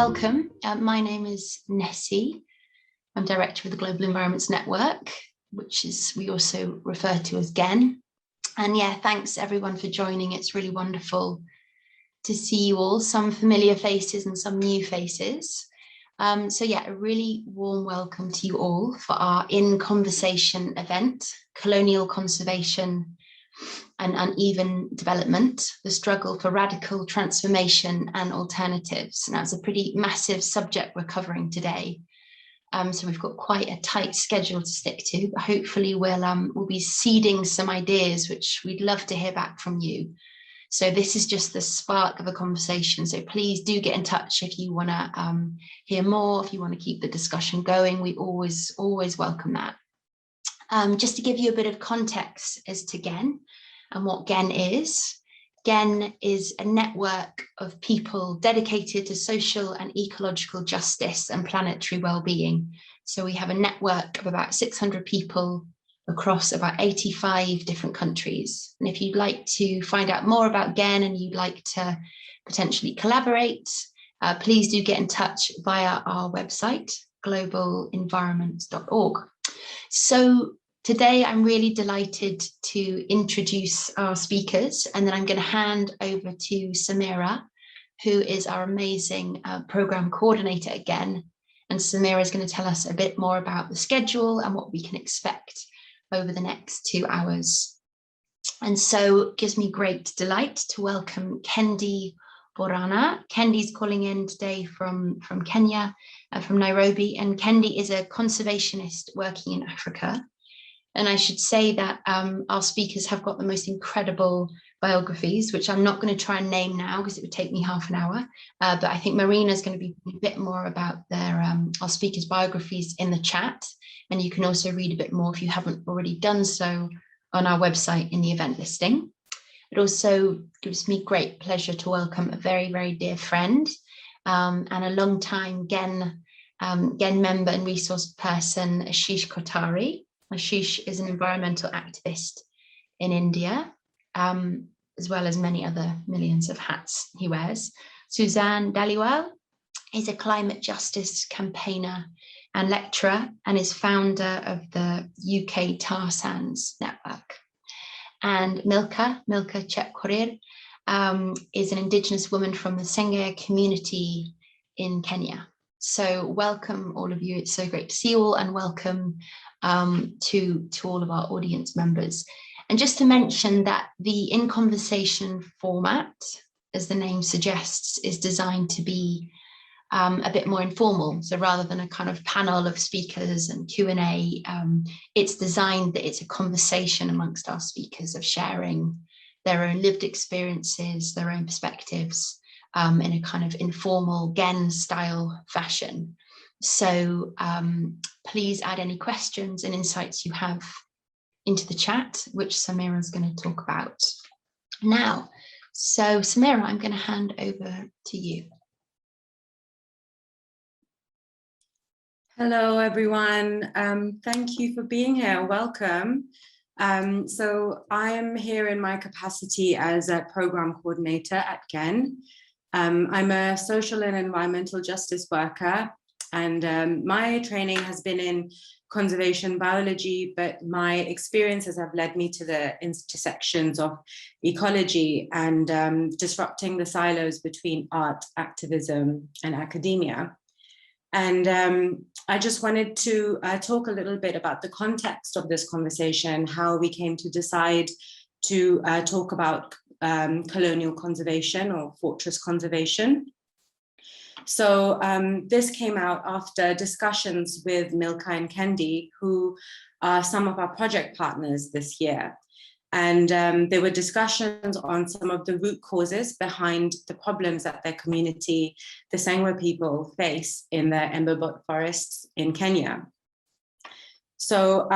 welcome. My name is Nessie. I'm Director of the Global Environments Network, which is we also refer to as GEN. And yeah, thanks everyone for joining. It's really wonderful to see you all, some familiar faces and some new faces. So yeah, a really warm welcome to you all for our In Conversation event, Colonial Conservation and Uneven Development, the struggle for radical transformation and alternatives. And that's a pretty massive subject we're covering today. So we've got quite a tight schedule to stick to, but hopefully we'll be seeding some ideas, which we'd love to hear back from you. So this is just the spark of a conversation. So please do get in touch if you want to hear more, if you want to keep the discussion going. We always welcome that. Just to give you a bit of context as to GEN and what GEN is. GEN is a network of people dedicated to social and ecological justice and planetary well-being. So we have a network of about 600 people across about 85 different countries. And if you'd like to find out more about GEN and you'd like to potentially collaborate, please do get in touch via our website, globalenvironments.org. So today I'm really delighted to introduce our speakers, and then I'm going to hand over to Samira, who is our amazing program coordinator again. And Samira is going to tell us a bit more about the schedule and what we can expect over the next 2 hours. And so it gives me great delight to welcome Kendi Borona. Kendi's calling in today from Kenya, from Nairobi, and Kendi is a conservationist working in Africa. And I should say that our speakers have got the most incredible biographies, which I'm not going to try and name now because it would take me half an hour. But I think Marina is going to be a bit more about their our speakers' biographies in the chat. And you can also read a bit more if you haven't already done so on our website in the event listing. It also gives me great pleasure to welcome a very, very dear friend and a long-time GEN member and resource person, Ashish Kothari. Ashish is an environmental activist in India, as well as many other millions of hats he wears. Suzanne Dhaliwal is a climate justice campaigner and lecturer and is founder of the UK Tar Sands Network. And Milka Chepkorir is an Indigenous woman from the Sengaya community in Kenya. So welcome all of you. It's so great to see you all, and welcome to all of our audience members. And just to mention that the In Conversation format, as the name suggests, is designed to be a bit more informal. So rather than a kind of panel of speakers and Q&A, it's designed that it's a conversation amongst our speakers of sharing their own lived experiences, their own perspectives in a kind of informal GEN style fashion. So please add any questions and insights you have into the chat, which Samira is going to talk about now. So Samira, I'm going to hand over to you. Hello, everyone. Thank you for being here. Welcome. So I am here in my capacity as a program coordinator at GEN. I'm a social and environmental justice worker, and my training has been in conservation biology, but my experiences have led me to the intersections of ecology and disrupting the silos between art, activism, and academia. And I just wanted to talk a little bit about the context of this conversation, how we came to decide to talk about colonial conservation or fortress conservation. So this came out after discussions with Milka and Kendi, who are some of our project partners this year. And there were discussions on some of the root causes behind the problems that their community, the Sengwe people, face in the Embobot forests in Kenya. So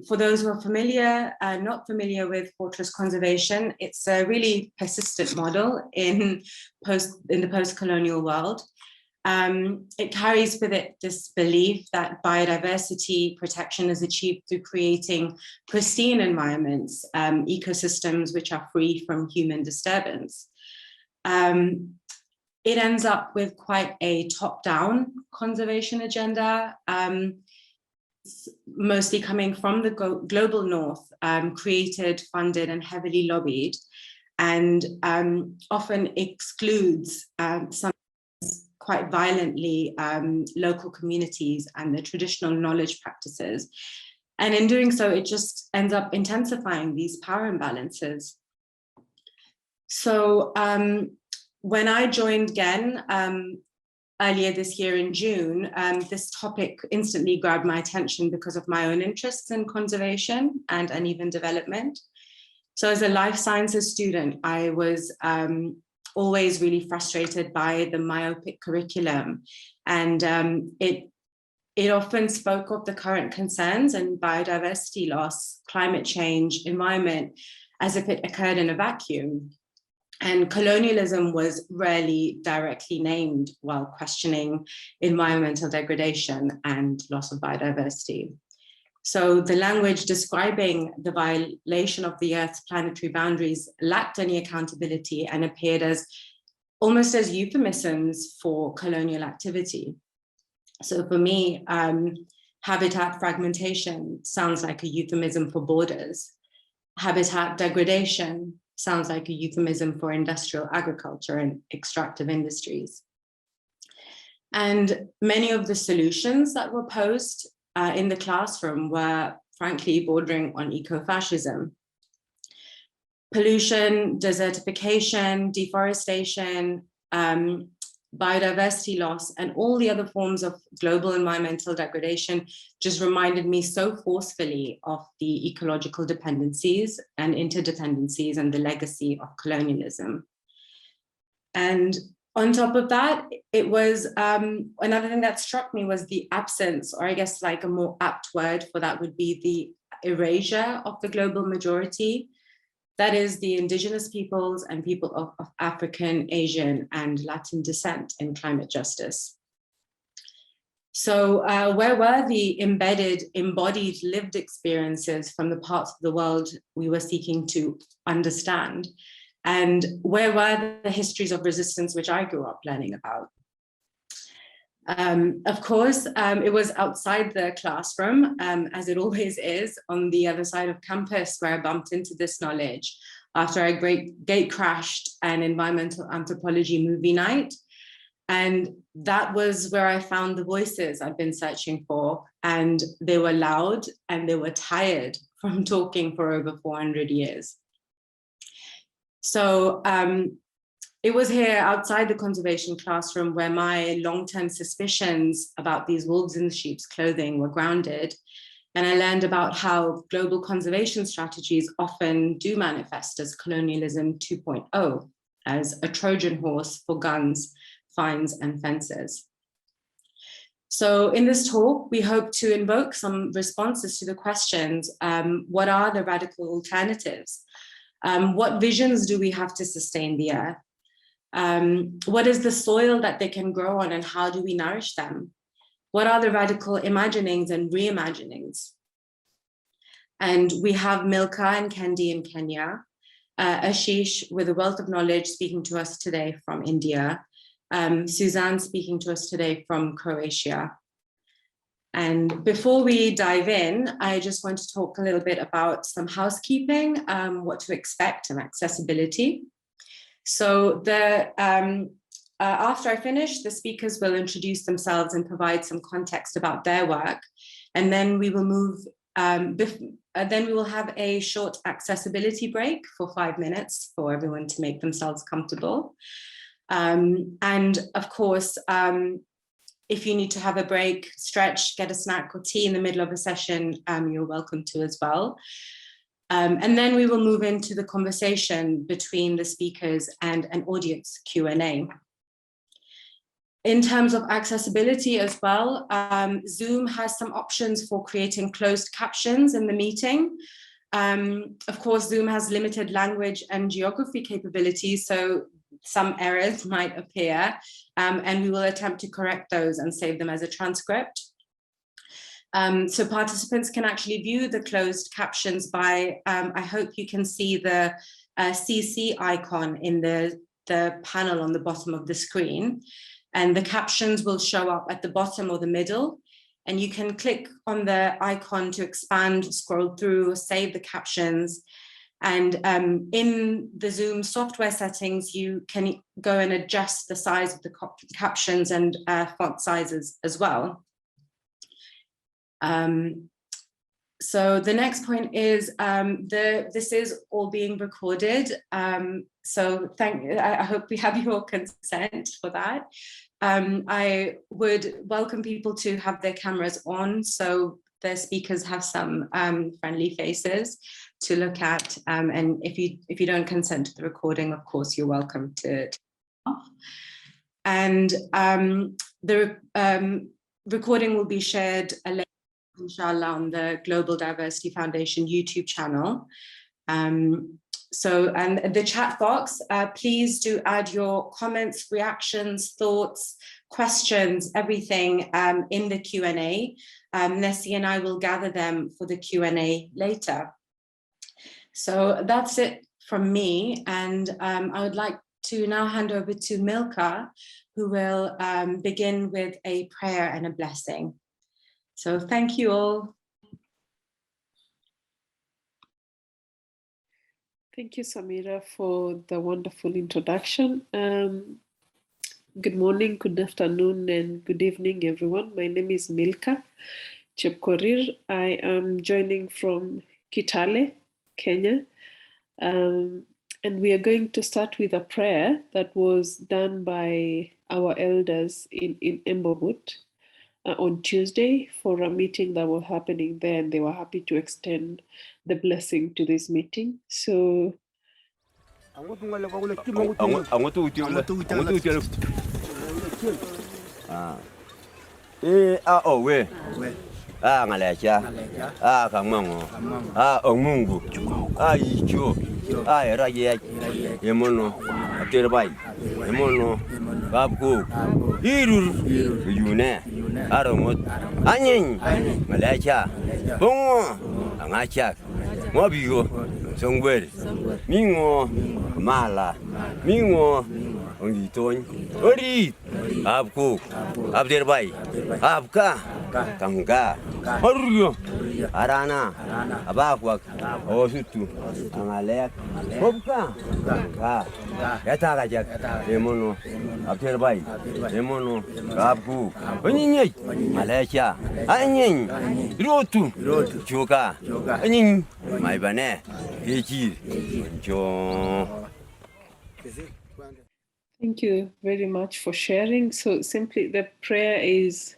for those who are familiar, not familiar with fortress conservation, it's a really persistent model in the post-colonial world. It carries with it this belief that biodiversity protection is achieved through creating pristine environments, ecosystems which are free from human disturbance. it ends up with quite a top-down conservation agenda, mostly coming from the global north, created, funded, and heavily lobbied, and often excludes some quite violently local communities and the traditional knowledge practices. And in doing so, it just ends up intensifying these power imbalances. So when I joined GEN earlier this year in June, this topic instantly grabbed my attention because of my own interests in conservation and uneven development. So as a life sciences student, I was always really frustrated by the myopic curriculum, and it often spoke of the current concerns and biodiversity loss, climate change, environment, as if it occurred in a vacuum. And colonialism was rarely directly named while questioning environmental degradation and loss of biodiversity. So the language describing the violation of the Earth's planetary boundaries lacked any accountability and appeared as almost as euphemisms for colonial activity. So for me, habitat fragmentation sounds like a euphemism for borders. Habitat degradation sounds like a euphemism for industrial agriculture and extractive industries. And many of the solutions that were posed in the classroom were frankly bordering on eco-fascism. Pollution, desertification, deforestation, biodiversity loss, and all the other forms of global environmental degradation just reminded me so forcefully of the ecological dependencies and interdependencies and the legacy of colonialism. And on top of that, it was another thing that struck me was the absence, or I guess like a more apt word for that would be the erasure of the global majority. That is the indigenous peoples and people of African, Asian, and Latin descent in climate justice. So where were the embedded, embodied, lived experiences from the parts of the world we were seeking to understand? And where were the histories of resistance which I grew up learning about? Of course, it was outside the classroom, as it always is, on the other side of campus, where I bumped into this knowledge after I gate crashed an environmental anthropology movie night. And that was where I found the voices I've been searching for. And they were loud and they were tired from talking for over 400 years. So it was here outside the conservation classroom where my long-term suspicions about these wolves in sheep's clothing were grounded. And I learned about how global conservation strategies often do manifest as colonialism 2.0, as a Trojan horse for guns, fines, and fences. So in this talk, we hope to invoke some responses to the questions, what are the radical alternatives? What visions do we have to sustain the earth? What is the soil that they can grow on and how do we nourish them? What are the radical imaginings and reimaginings? And we have Milka and Kendi in Kenya, Ashish with a wealth of knowledge speaking to us today from India, Suzanne speaking to us today from Croatia. And before we dive in, I just want to talk a little bit about some housekeeping, what to expect and accessibility. So after I finish, the speakers will introduce themselves and provide some context about their work. And then we will move, then we will have a short accessibility break for 5 minutes for everyone to make themselves comfortable. And of course, if you need to have a break, stretch, get a snack or tea in the middle of a session, you're welcome to as well. And then we will move into the conversation between the speakers and an audience Q&A. In terms of accessibility as well, Zoom has some options for creating closed captions in the meeting. Of course, Zoom has limited language and geography capabilities, so some errors might appear, and we will attempt to correct those and save them as a transcript. So participants can actually view the closed captions by, I hope you can see the CC icon in the the panel on the bottom of the screen, and the captions will show up at the bottom or the middle. And you can click on the icon to expand, scroll through, save the captions. And in the Zoom software settings, you can go and adjust the size of the captions and font sizes as well. So the next point is this is all being recorded. So I hope we have your consent for that. I would welcome people to have their cameras on, so the speakers have some friendly faces to look at. And if you don't consent to the recording, of course, you're welcome to off. And the recording will be shared later, inshallah, on the Global Diversity Foundation YouTube channel. So, and the chat box, please do add your comments, reactions, thoughts, questions, everything in the Q&A. Nessie and I will gather them for the Q&A later. So that's it from me. And I would like to now hand over to Milka, who will begin with a prayer and a blessing. So thank you all. Thank you, Samira, for the wonderful introduction. Good morning, good afternoon, and good evening, everyone. My name is Milka Chepkorir. I am joining from Kitale, Kenya. And we are going to start with a prayer that was done by our elders in Embobut on Tuesday for a meeting that was happening there, and they were happy to extend the blessing to this meeting. So ngalecha kamango omungu icho eraye yemono aterbai yemono babku irur yune aromot anyin ngalecha bongo ngacha mobigo songwer mingo mala mingo ongiton ori abku abderbai abka kanga oryo arana abakwak osutu angalek hobka ka yataga jak emono abderbai emono abku onyinyei malecha anyin rotu chuka anyin maibane hechir jo. Thank you very much for sharing. So simply the prayer is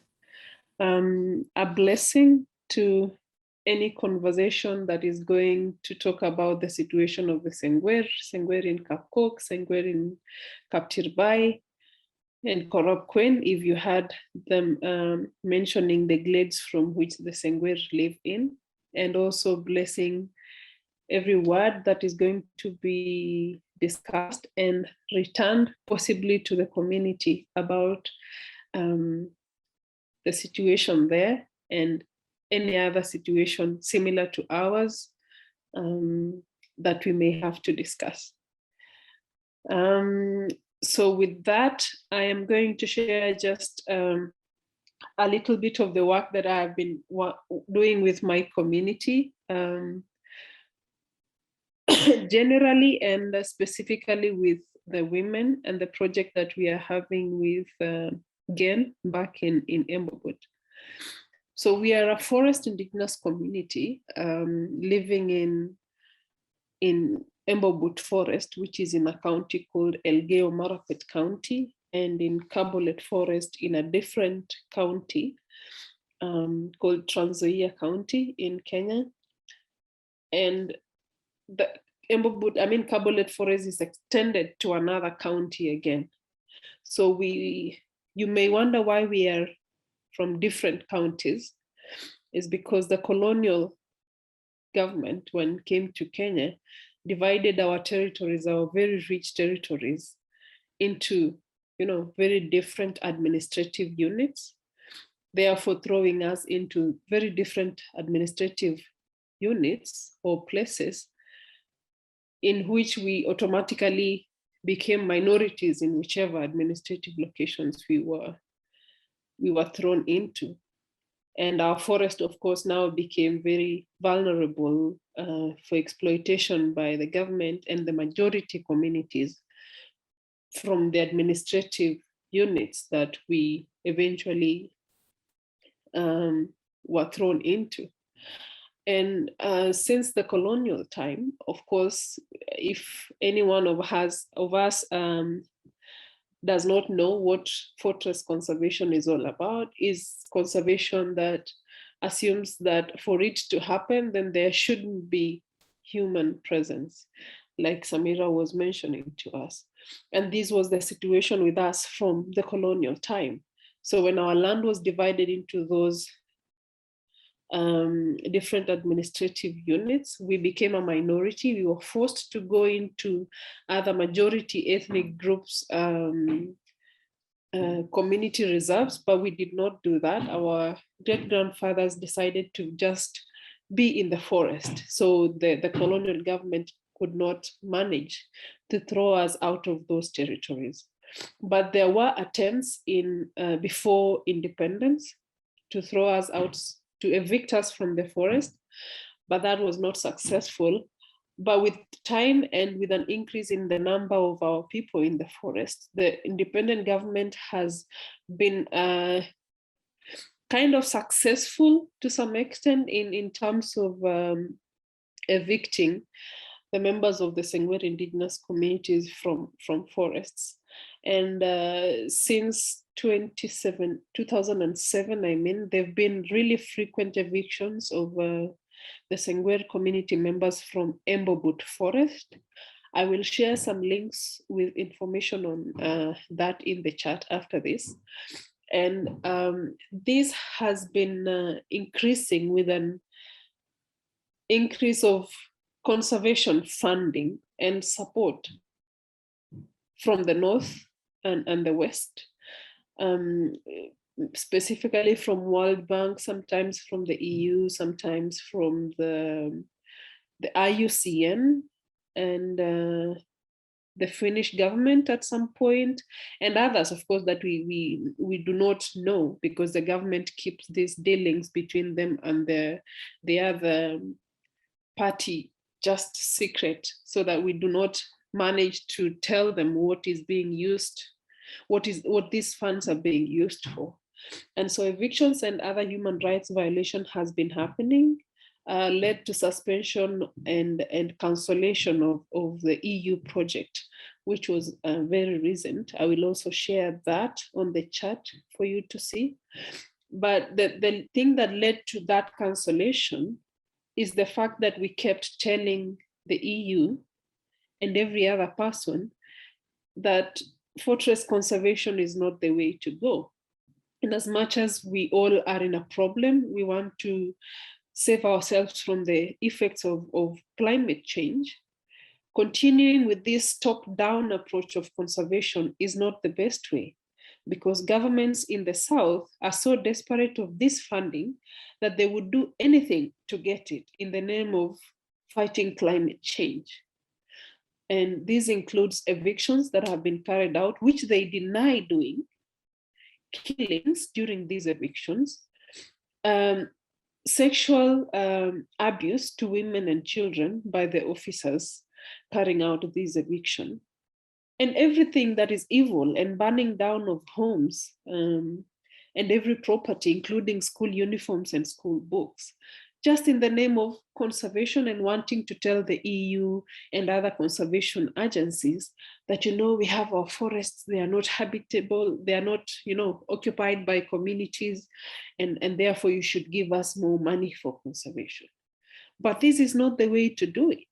a blessing to any conversation that is going to talk about the situation of the Sengwer in Kapkok, Sengwer in Kaptirbai, and Korokwen, if you had them mentioning the glades from which the Sengwer live in, and also blessing every word that is going to be discussed and returned possibly to the community about the situation there and any other situation similar to ours that we may have to discuss. So with that, I am going to share just a little bit of the work that I have been doing with my community, generally and specifically with the women and the project that we are having with Gen back in Embobut. So we are a forest indigenous community living in Embobut Forest, which is in a county called Elgeyo Marakwet County, and in Kabolet Forest in a different county called Trans Nzoia County in Kenya. And the Kabolet Forest is extended to another county again. So you may wonder why we are from different counties. Is because the colonial government, when it came to Kenya, divided our territories, our very rich territories, into very different administrative units, therefore throwing us into very different administrative units or places in which we automatically became minorities in whichever administrative locations we were thrown into. And our forest, of course, now became very vulnerable for exploitation by the government and the majority communities from the administrative units that we eventually were thrown into. And since the colonial time, of course, if any one of us does not know what fortress conservation is all about, is conservation that assumes that for it to happen, then there shouldn't be human presence, like Samira was mentioning to us. And this was the situation with us from the colonial time. So when our land was divided into those different administrative units, we became a minority. We were forced to go into other majority ethnic groups' community reserves, but we did not do that. Our great-grandfathers decided to just be in the forest. So the colonial government could not manage to throw us out of those territories. But there were attempts in before independence to throw us out, to evict us from the forest, but that was not successful. But with time and with an increase in the number of our people in the forest, the independent government has been kind of successful to some extent in terms of evicting the members of the Sengwer indigenous communities from forests. And since 2007, I mean, there've been really frequent evictions of the Sengwer community members from Embobut Forest. I will share some links with information on that in the chat after this. And this has been increasing with an increase of conservation funding and support from the North and the West, specifically from World Bank, sometimes from the EU, sometimes from the IUCN and the Finnish government at some point, and others, of course, that we do not know, because the government keeps these dealings between them and the other party just secret, so that we do not manage to tell them what is being used, what these funds are being used for. And so evictions and other human rights violation has been happening, led to suspension and cancellation of the EU project, which was very recent. I will also share that on the chat for you to see. But the thing that led to that cancellation is the fact that we kept telling the EU and every other person that fortress conservation is not the way to go. And as much as we all are in a problem, we want to save ourselves from the effects of climate change, continuing with this top-down approach of conservation is not the best way, because governments in the South are so desperate of this funding that they would do anything to get it in the name of fighting climate change. And this includes evictions that have been carried out, which they deny doing, killings during these evictions, sexual abuse to women and children by the officers carrying out these evictions, and everything that is evil, and burning down of homes and every property, including school uniforms and school books, just in the name of conservation and wanting to tell the EU and other conservation agencies that, we have our forests, they are not habitable, they are not, occupied by communities, and therefore you should give us more money for conservation. But this is not the way to do it.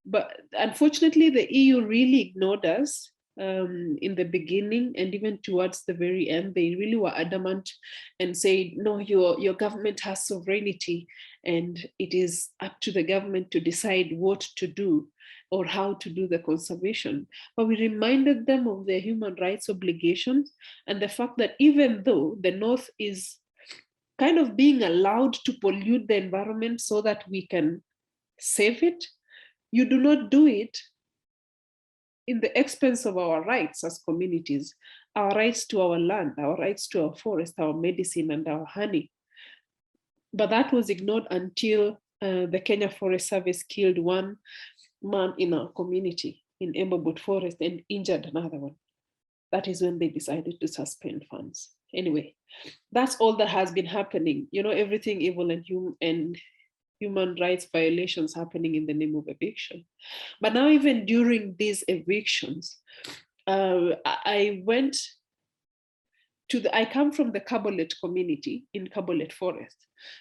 But unfortunately, the EU really ignored us in the beginning, and even towards the very end, they really were adamant and said, no, your government has sovereignty, and it is up to the government to decide what to do or how to do the conservation. But we reminded them of their human rights obligations and the fact that even though the North is kind of being allowed to pollute the environment so that we can save it, you do not do it in the expense of our rights as communities, our rights to our land, our rights to our forest, our medicine, and our honey. But that was ignored until the Kenya Forest Service killed one man in our community in Embobot Forest and injured another one. That is when they decided to suspend funds. Anyway, that's all that has been happening. You know, everything evil and human rights violations happening in the name of eviction. But now, even during these evictions, I went to I come from the Kabolet community in Kabolet Forest.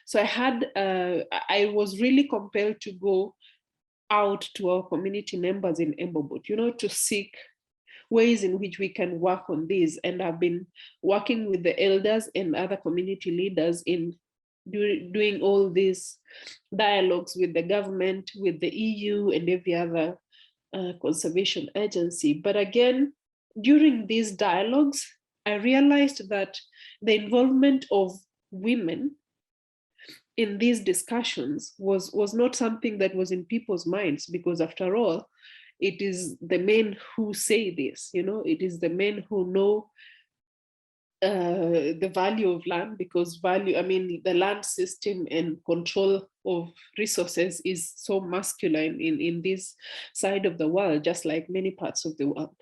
So I was really compelled to go out to our community members in Embobot, you know, to seek ways in which we can work on this. And I've been working with the elders and other community leaders in doing all these dialogues with the government, with the EU and every other conservation agency. But again, during these dialogues, I realized that the involvement of women in these discussions was not something that was in people's minds, because after all, it is the men who say this, you know, it is the men who know the value of land, because the land system and control of resources is so masculine in this side of the world, just like many parts of the world.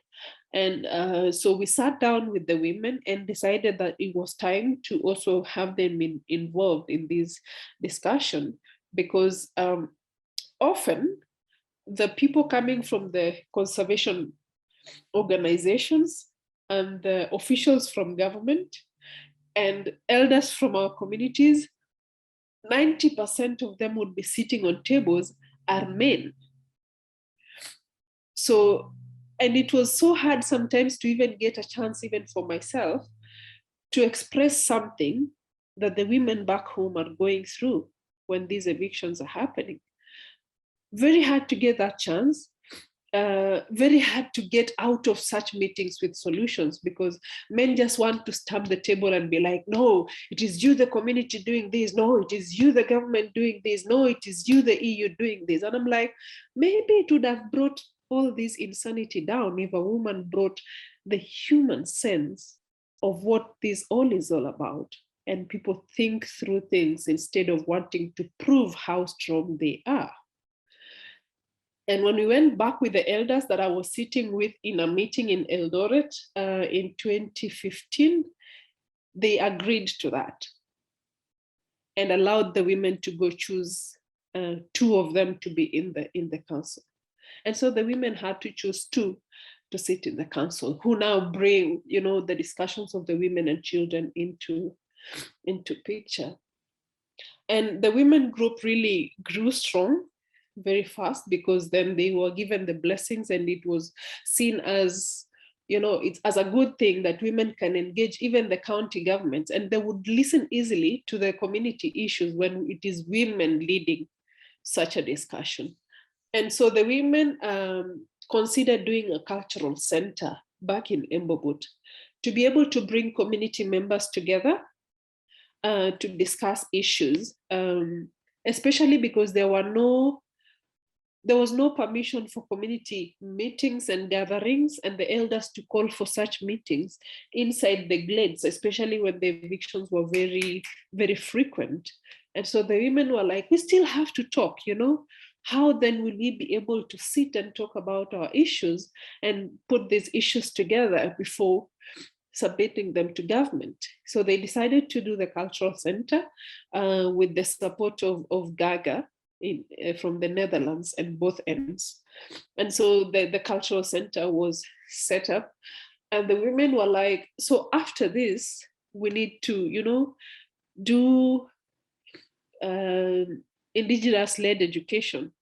And so we sat down with the women and decided that it was time to also have them involved in this discussion, because often the people coming from the conservation organizations and the officials from government and elders from our communities, 90% of them would be sitting on tables are men. So, and it was so hard sometimes to even get a chance, even for myself, to express something that the women back home are going through when these evictions are happening. Very hard to get that chance. Very hard to get out of such meetings with solutions, because men just want to stamp the table and be like, no, it is you, the community, doing this. No, it is you, the government, doing this. No, it is you, the EU, doing this. And I'm like, maybe it would have brought all this insanity down if a woman brought the human sense of what this all is all about, and people think through things instead of wanting to prove how strong they are. And when we went back with the elders that I was sitting with in a meeting in Eldoret in 2015, they agreed to that and allowed the women to go choose 2 of them to be in the council. And so the women had to choose 2 to sit in the council, who now bring, you know, the discussions of the women and children into picture. And the women group really grew strong very fast, because then they were given the blessings, and it was seen as, you know, it's as a good thing that women can engage even the county governments, and they would listen easily to the community issues when it is women leading such a discussion. And so the women considered doing a cultural center back in Embobot to be able to bring community members together to discuss issues, especially because there was no permission for community meetings and gatherings, and the elders to call for such meetings inside the glades, especially when the evictions were very, very frequent. And so the women were like, we still have to talk, you know, how then will we be able to sit and talk about our issues and put these issues together before submitting them to government? So they decided to do the cultural center with the support of Gaga, from the Netherlands at both ends. And so the cultural center was set up, and the women were like, so after this, we need to, you know, do indigenous-led education,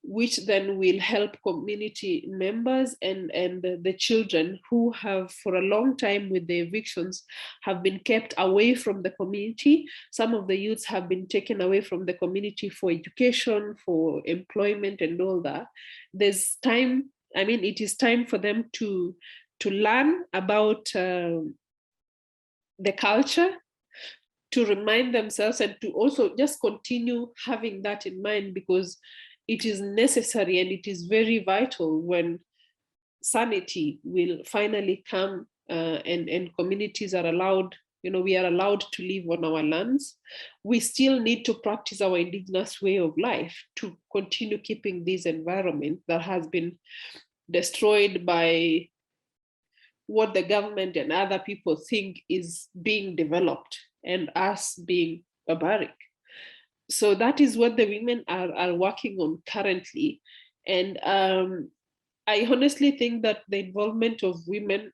which then will help community members and the children who have for a long time with the evictions have been kept away from the community. Some of the youths have been taken away from the community for education, for employment and all that. There's time, I mean, it is time for them to learn about the culture, to remind themselves, and to also just continue having that in mind, because it is necessary and it is very vital when sanity will finally come and communities are allowed, we are allowed to live on our lands, we still need to practice our indigenous way of life to continue keeping this environment that has been destroyed by what the government and other people think is being developed and us being barbaric. So that is what the women are working on currently. And I honestly think that the involvement of women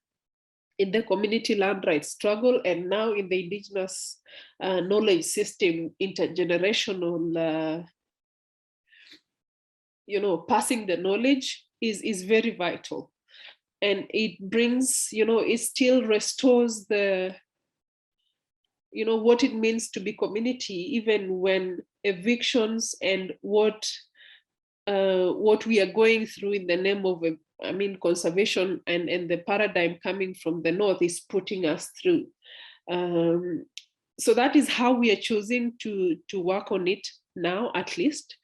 in the community land rights struggle and now in the indigenous knowledge system, intergenerational, passing the knowledge is very vital. And it brings, it still restores the, what it means to be community, even when evictions and what we are going through in the name of, conservation and the paradigm coming from the north is putting us through. So that is how we are choosing to work on it now, at least.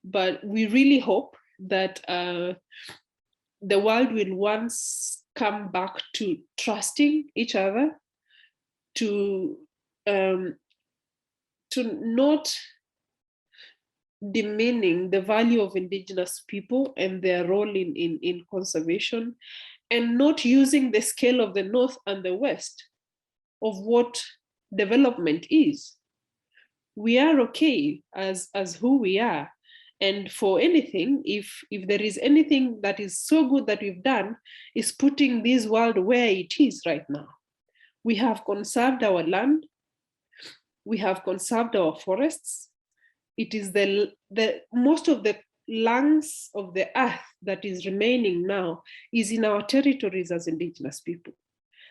But we really hope that the world will once come back to trusting each other, to not demeaning the value of indigenous people and their role in conservation, and not using the scale of the North and the West of what development is. We are okay as who we are. And for anything, if there is anything that is so good that we've done, is putting this world where it is right now. We have conserved our land. We have conserved our forests. It is the most of the lungs of the earth that is remaining now is in our territories as indigenous people.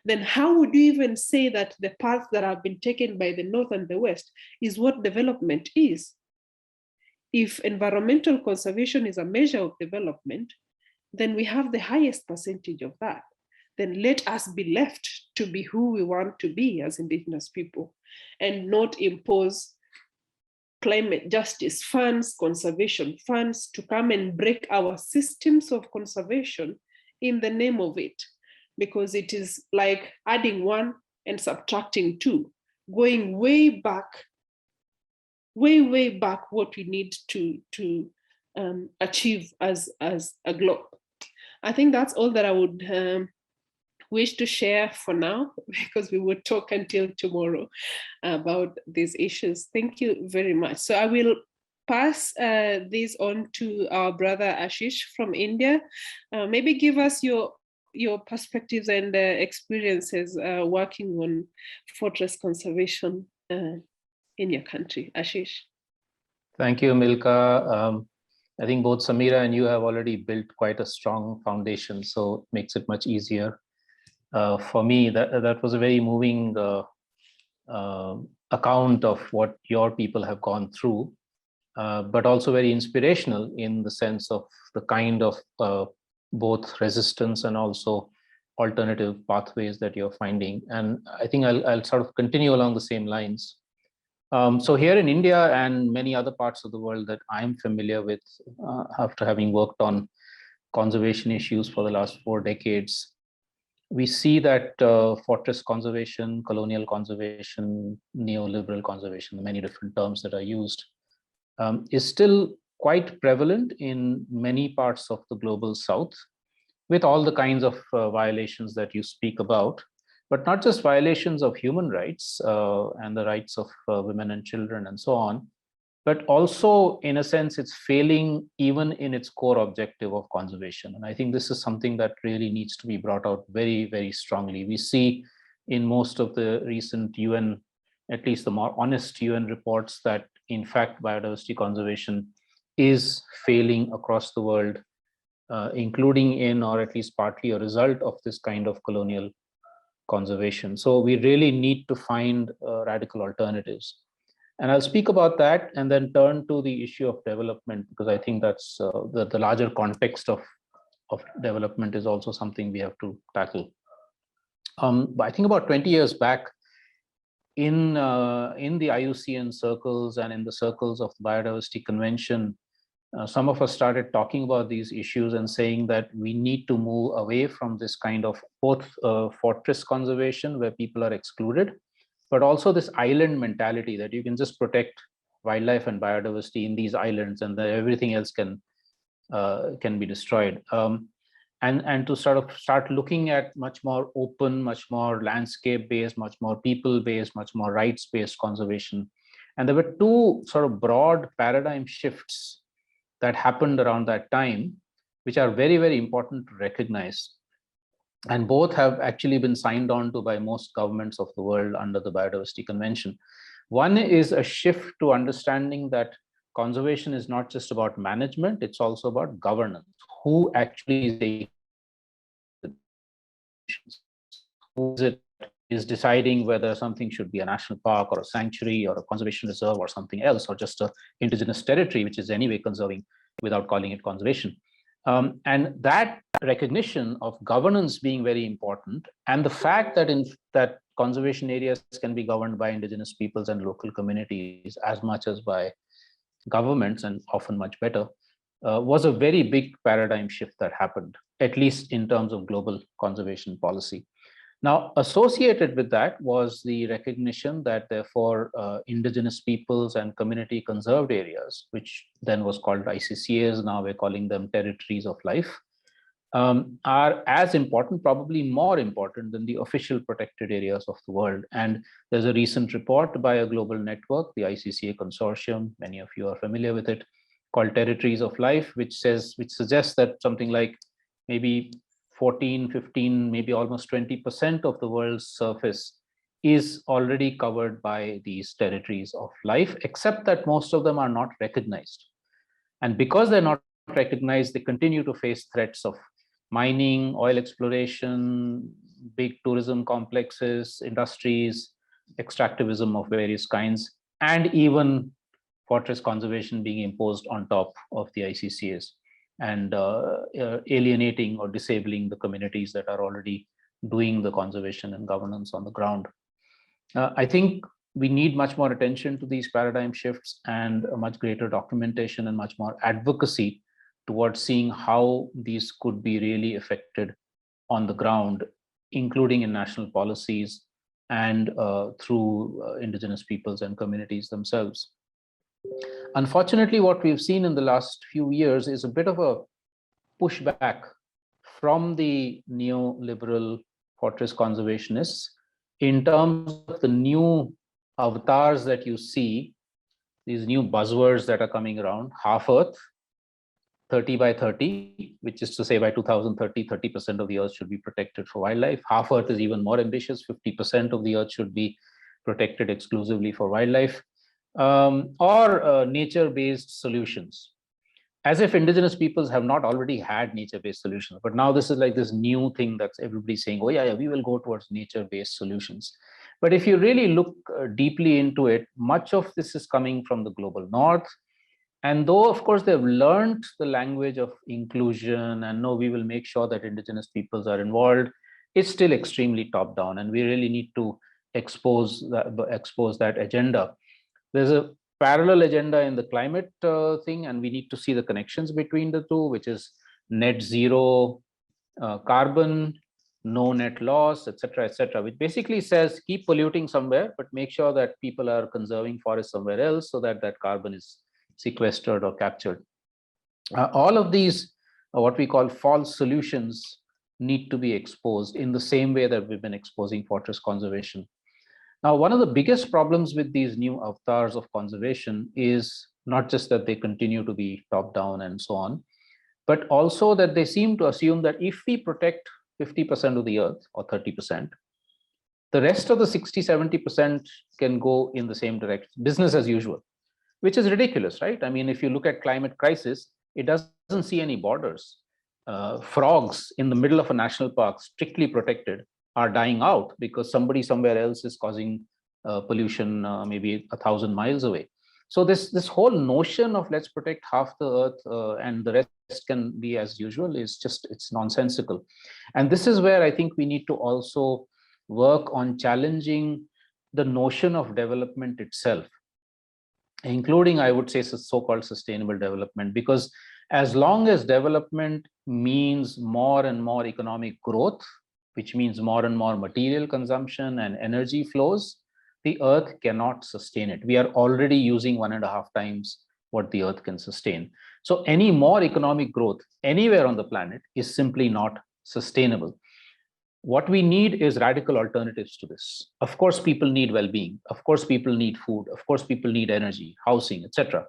Then how would you even say that the paths that have been taken by the North and the West is what development is? If environmental conservation is a measure of development, then we have the highest percentage of that. Then let us be left to be who we want to be as indigenous people and not impose climate justice funds, conservation funds to come and break our systems of conservation in the name of it, because it is like adding 1 and subtracting 2, going way back what we need to achieve as a globe. I think that's all that I would wish to share for now, because we would talk until tomorrow about these issues. Thank you very much. So I will pass this on to our brother Ashish from India. Maybe give us your perspectives and experiences working on fortress conservation in your country. Ashish. Thank you, Milka. I think both Samira and you have already built quite a strong foundation, so it makes it much easier. For me, that was a very moving account of what your people have gone through, but also very inspirational in the sense of the kind of both resistance and also alternative pathways that you're finding. And I think I'll sort of continue along the same lines. So here in India and many other parts of the world that I'm familiar with, after having worked on conservation issues for the last 4 decades, we see that fortress conservation, colonial conservation, neoliberal conservation, the many different terms that are used, is still quite prevalent in many parts of the global south, with all the kinds of violations that you speak about, but not just violations of human rights and the rights of women and children and so on, but also, in a sense, it's failing even in its core objective of conservation. And I think this is something that really needs to be brought out very, very strongly. We see in most of the recent UN, at least the more honest UN reports, that in fact, biodiversity conservation is failing across the world, including in, or at least partly a result of this kind of colonial conservation. So we really need to find radical alternatives. And I'll speak about that and then turn to the issue of development, because I think that's the larger context of development is also something we have to tackle. But I think about 20 years back, in the IUCN circles and in the circles of the Biodiversity Convention, some of us started talking about these issues and saying that we need to move away from this kind of both fortress conservation where people are excluded, but also this island mentality that you can just protect wildlife and biodiversity in these islands and that everything else can be destroyed. And to sort of start looking at much more open, much more landscape-based, much more people-based, much more rights-based conservation. And there were two sort of broad paradigm shifts that happened around that time, which are very, very important to recognize. And both have actually been signed on to by most governments of the world under the Biodiversity Convention. One is a shift to understanding that conservation is not just about management, it's also about governance. Who actually is deciding whether something should be a national park or a sanctuary or a conservation reserve or something else, or just an indigenous territory, which is anyway conserving without calling it conservation. And that recognition of governance being very important, and the fact that that conservation areas can be governed by indigenous peoples and local communities as much as by governments, and often much better, was a very big paradigm shift that happened, at least in terms of global conservation policy. Now, associated with that was the recognition that therefore indigenous peoples and community conserved areas, which then was called ICCAs, now we're calling them territories of life, are as important, probably more important than the official protected areas of the world. And there's a recent report by a global network, the ICCA Consortium, many of you are familiar with it, called Territories of Life, which suggests that something like maybe 14, 15, maybe almost 20% of the world's surface is already covered by these territories of life, except that most of them are not recognized. And because they're not recognized, they continue to face threats of mining, oil exploration, big tourism complexes, industries, extractivism of various kinds, and even fortress conservation being imposed on top of the ICCAs and alienating or disabling the communities that are already doing the conservation and governance on the ground. I think we need much more attention to these paradigm shifts and a much greater documentation and much more advocacy towards seeing how these could be really affected on the ground, including in national policies and through indigenous peoples and communities themselves. Unfortunately, what we've seen in the last few years is a bit of a pushback from the neoliberal fortress conservationists in terms of the new avatars that you see, these new buzzwords that are coming around: half Earth, 30 by 30, which is to say by 2030, 30% of the Earth should be protected for wildlife. Half Earth is even more ambitious, 50% of the Earth should be protected exclusively for wildlife. Or nature-based solutions, as if indigenous peoples have not already had nature-based solutions. But now this is like this new thing that's everybody saying, oh yeah, we will go towards nature-based solutions. But if you really look deeply into it, much of this is coming from the global north. And though, of course, they've learned the language of inclusion and no, we will make sure that indigenous peoples are involved, it's still extremely top-down, and we really need to expose that agenda. There's a parallel agenda in the climate thing, and we need to see the connections between the two, which is net zero carbon, no net loss, etc., which basically says keep polluting somewhere, but make sure that people are conserving forests somewhere else so that that carbon is sequestered or captured. All of these, what we call false solutions, need to be exposed in the same way that we've been exposing fortress conservation. Now, one of the biggest problems with these new avatars of conservation is not just that they continue to be top-down and so on, but also that they seem to assume that if we protect 50% of the Earth or 30%, the rest of the 60, 70% can go in the same direction, business as usual, which is ridiculous, right? I mean, if you look at climate crisis, it doesn't see any borders. Frogs in the middle of a national park, strictly protected, are dying out because somebody somewhere else is causing pollution maybe 1,000 miles away. So this whole notion of let's protect half the Earth and the rest can be as usual is just, it's nonsensical. And this is where I think we need to also work on challenging the notion of development itself. including, I would say, so-called sustainable development, because as long as development means more and more economic growth, which means more and more material consumption and energy flows, the earth cannot sustain it. We are already using 1.5 times what the earth can sustain. So any more economic growth anywhere on the planet is simply not sustainable. What we need is radical alternatives to this. Of course, people need well-being. Of course, people need food. Of course, people need energy, housing, etc.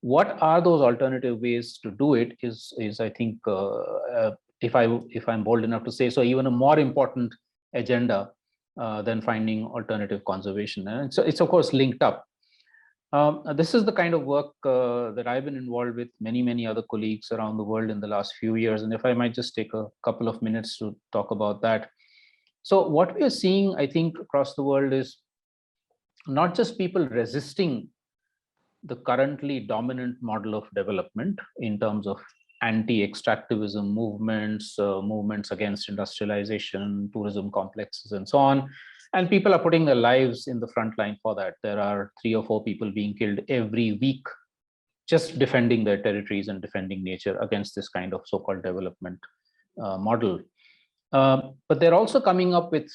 What are those alternative ways to do it is I think, if I'm bold enough to say so, even a more important agenda than finding alternative conservation. And so it's of course linked up. This is the kind of work that I've been involved with many other colleagues around the world in the last few years. And if I might just take a couple of minutes to talk about that. So what we are seeing, I think, across the world is not just people resisting the currently dominant model of development in terms of anti-extractivism movements, movements against industrialization, tourism complexes, and so on. And people are putting their lives in the front line for that. There are 3 or 4 people being killed every week just defending their territories and defending nature against this kind of so-called development model. But they're also coming up with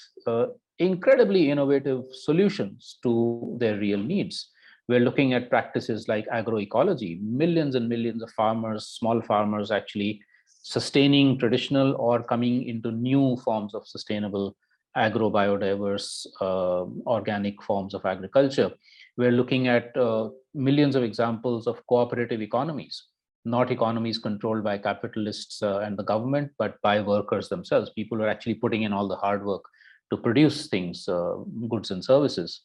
incredibly innovative solutions to their real needs. We're looking at practices like agroecology, millions and millions of farmers, small farmers actually sustaining traditional or coming into new forms of sustainable agro-biodiverse organic forms of agriculture. We're looking at millions of examples of cooperative economies, not economies controlled by capitalists and the government, but by workers themselves. People are actually putting in all the hard work to produce things, goods and services.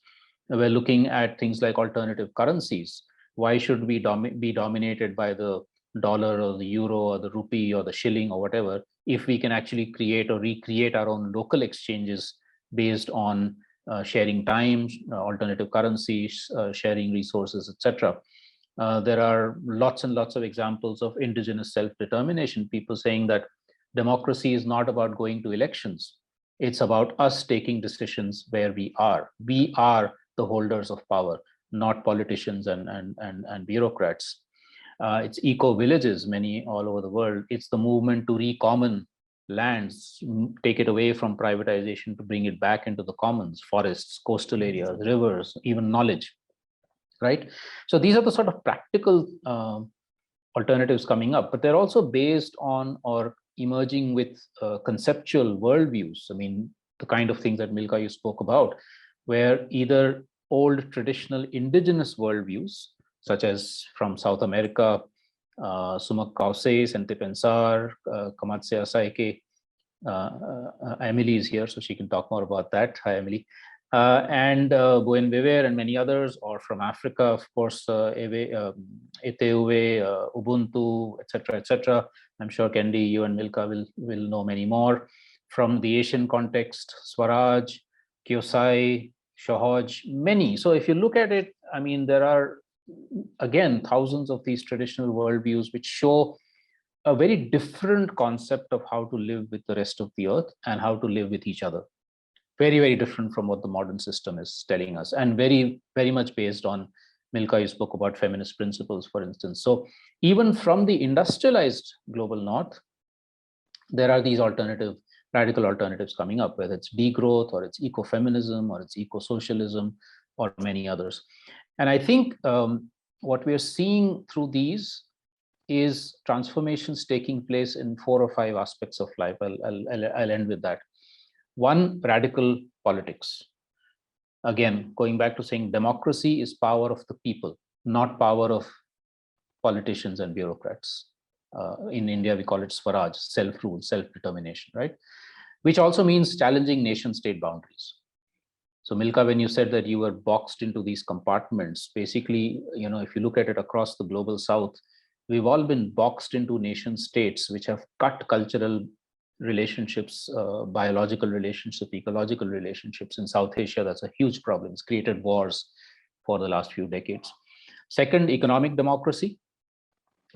We're looking at things like alternative currencies. Why should we be dominated by the dollar or the euro or the rupee or the shilling or whatever, if we can actually create or recreate our own local exchanges based on sharing time, alternative currencies, sharing resources, etc. There are lots and lots of examples of indigenous self-determination, people saying that democracy is not about going to elections. It's about us taking decisions where we are. We are the holders of power, not politicians and bureaucrats. It's eco-villages, many all over the world. It's the movement to recommon lands, take it away from privatization to bring it back into the commons, forests, coastal areas, rivers, even knowledge, right? So these are the sort of practical alternatives coming up, but they're also based on or emerging with conceptual worldviews. I mean, the kind of things that Milka you spoke about, where either old traditional indigenous worldviews, such as from South America, Sumak Kause, Sente Pensar, Kamatsea Saike. Emily is here, so she can talk more about that. Hi, Emily. And Buen Bever and many others, or from Africa, of course, Eteuwe, Ubuntu, etc., etc. I'm sure Kendi, you and Milka will know many more. From the Asian context, Swaraj, Kyosai, Shohoj, many. So if you look at it, I mean, there are, again, thousands of these traditional worldviews which show a very different concept of how to live with the rest of the earth and how to live with each other. Very, very different from what the modern system is telling us, and very, very much based on, Milka, you spoke about feminist principles, for instance. So even from the industrialized global north, there are these radical alternatives coming up, whether it's degrowth or it's ecofeminism or it's eco-socialism or many others. And I think what we are seeing through these is transformations taking place in 4 or 5 aspects of life. I'll end with that. One, radical politics. Again, going back to saying democracy is power of the people, not power of politicians and bureaucrats. In India, we call it Swaraj, self-rule, self-determination, right? Which also means challenging nation-state boundaries. So Milka, when you said that you were boxed into these compartments, basically, you know, if you look at it across the global south, we've all been boxed into nation states which have cut cultural relationships, biological relationships, ecological relationships. In South Asia, that's a huge problem. It's created wars for the last few decades. Second, economic democracy,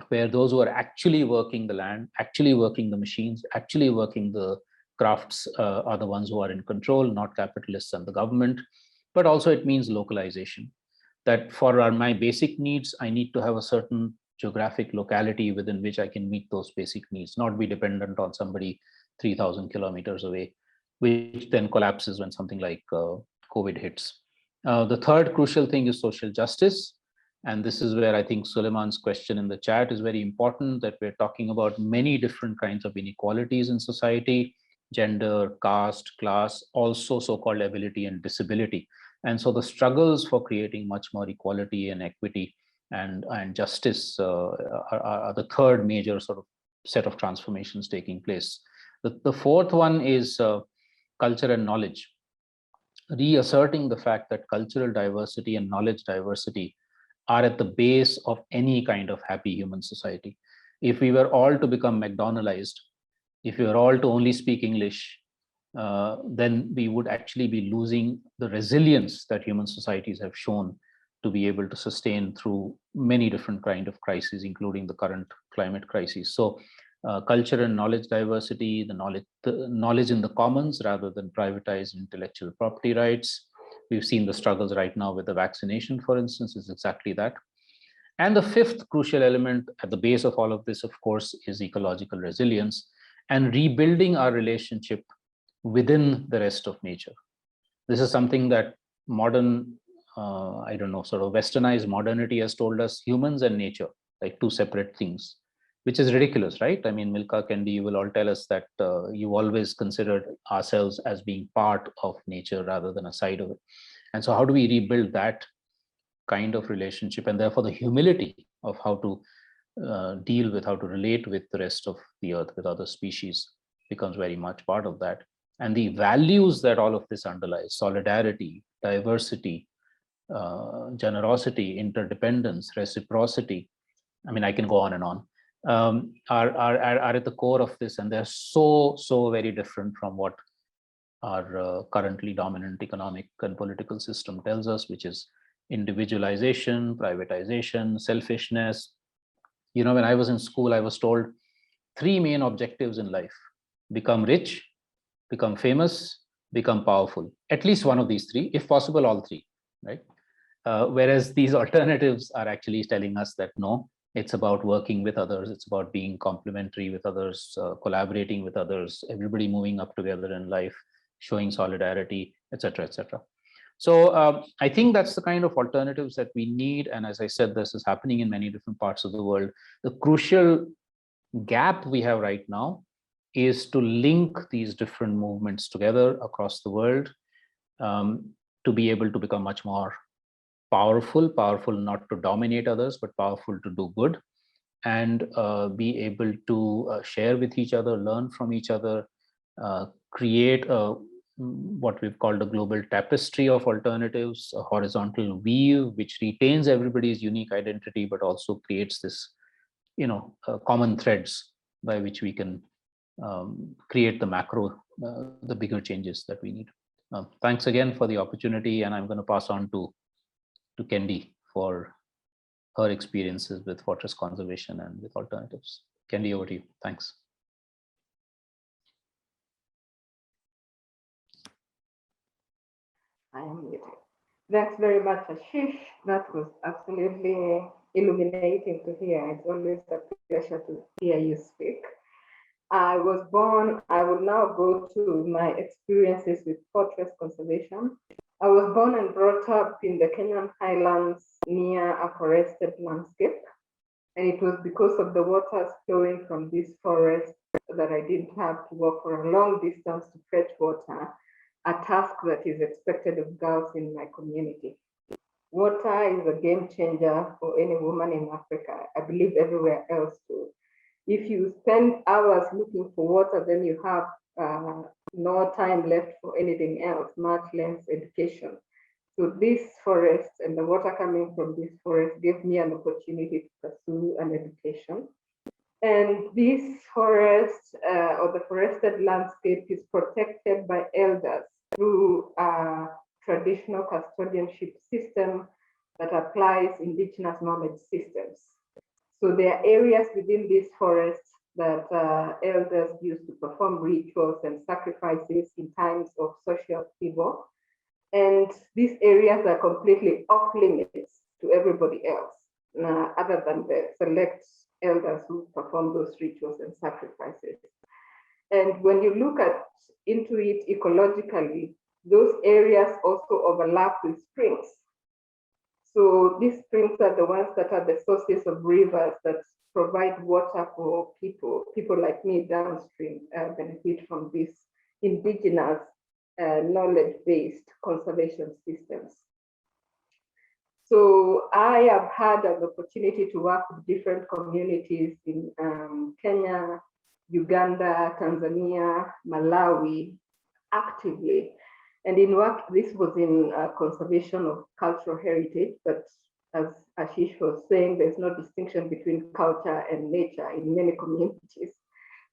where those who are actually working the land, actually working the machines, actually working the crafts are the ones who are in control, not capitalists and the government. But also it means localization. that for my basic needs, I need to have a certain geographic locality within which I can meet those basic needs, not be dependent on somebody 3,000 kilometers away, which then collapses when something like COVID hits. The third crucial thing is social justice. And this is where I think Suleiman's question in the chat is very important, that we're talking about many different kinds of inequalities in society: gender, caste, class, also so-called ability and disability. And so the struggles for creating much more equality and equity and justice are the third major sort of set of transformations taking place. The fourth one is culture and knowledge, reasserting the fact that cultural diversity and knowledge diversity are at the base of any kind of happy human society. If we were all to become McDonaldized, if we were all to only speak English, then we would actually be losing the resilience that human societies have shown to be able to sustain through many different kinds of crises, including the current climate crisis. So culture and knowledge diversity, the knowledge in the commons rather than privatized intellectual property rights. We've seen the struggles right now with the vaccination, for instance, is exactly that. And the fifth crucial element at the base of all of this, of course, is ecological resilience and rebuilding our relationship within the rest of nature. This is something that modern, I don't know, sort of westernized modernity has told us: humans and nature, like two separate things, which is ridiculous, right? I mean, Milka, Kendi, you will all tell us that you always considered ourselves as being part of nature rather than a side of it. And so how do we rebuild that kind of relationship, and therefore the humility of how to deal with, how to relate with the rest of the earth, with other species, becomes very much part of that. And the values that all of this underlies: solidarity, diversity, generosity, interdependence, reciprocity. I mean, I can go on and on. Are at the core of this, and they're so very different from what our currently dominant economic and political system tells us, which is individualization, privatization, selfishness. You know, when I was in school, I was told 3 main objectives in life: become rich, become famous, become powerful. At least one of these 3, if possible all 3, right? Whereas these alternatives are actually telling us that no, it's about working with others, it's about being complementary with others, collaborating with others, everybody moving up together in life, showing solidarity, etc., etc. So I think that's the kind of alternatives that we need. And as I said, this is happening in many different parts of the world. The crucial gap we have right now is to link these different movements together across the world, to be able to become much more powerful not to dominate others, but powerful to do good, and be able to share with each other, learn from each other, create what we've called a global tapestry of alternatives, a horizontal weave which retains everybody's unique identity, but also creates this, you know, common threads by which we can create the macro, the bigger changes that we need. Thanks again for the opportunity, and I'm going to pass on to Kendi for her experiences with forest conservation and with alternatives. Kendi, over to you. Thanks. I am muted. Thanks very much, Ashish. That was absolutely illuminating to hear. It's always a pleasure to hear you speak. I was born, I will now go to my experiences with forest conservation. I was born and brought up in the Kenyan highlands near a forested landscape. And it was because of the waters flowing from this forest that I didn't have to walk for a long distance to fetch water, a task that is expected of girls in my community. Water is a game changer for any woman in Africa. I believe everywhere else too. If you spend hours looking for water, then you have no time left for anything else, much less education. So this forest and the water coming from this forest gave me an opportunity to pursue an education. And this forest or the forested landscape is protected by elders through a traditional custodianship system that applies indigenous knowledge systems. So there are areas within this forest that elders use to perform rituals and sacrifices in times of social upheaval. And these areas are completely off limits to everybody else, other than the select elders who perform those rituals and sacrifices. And when you look into it ecologically, those areas also overlap with springs. So these springs are the ones that are the sources of rivers that provide water for people. People like me downstream benefit from these indigenous knowledge-based conservation systems. So I have had an opportunity to work with different communities in Kenya, Uganda, Tanzania, Malawi, actively. And in work, this was in conservation of cultural heritage, but as Ashish was saying, there's no distinction between culture and nature in many communities.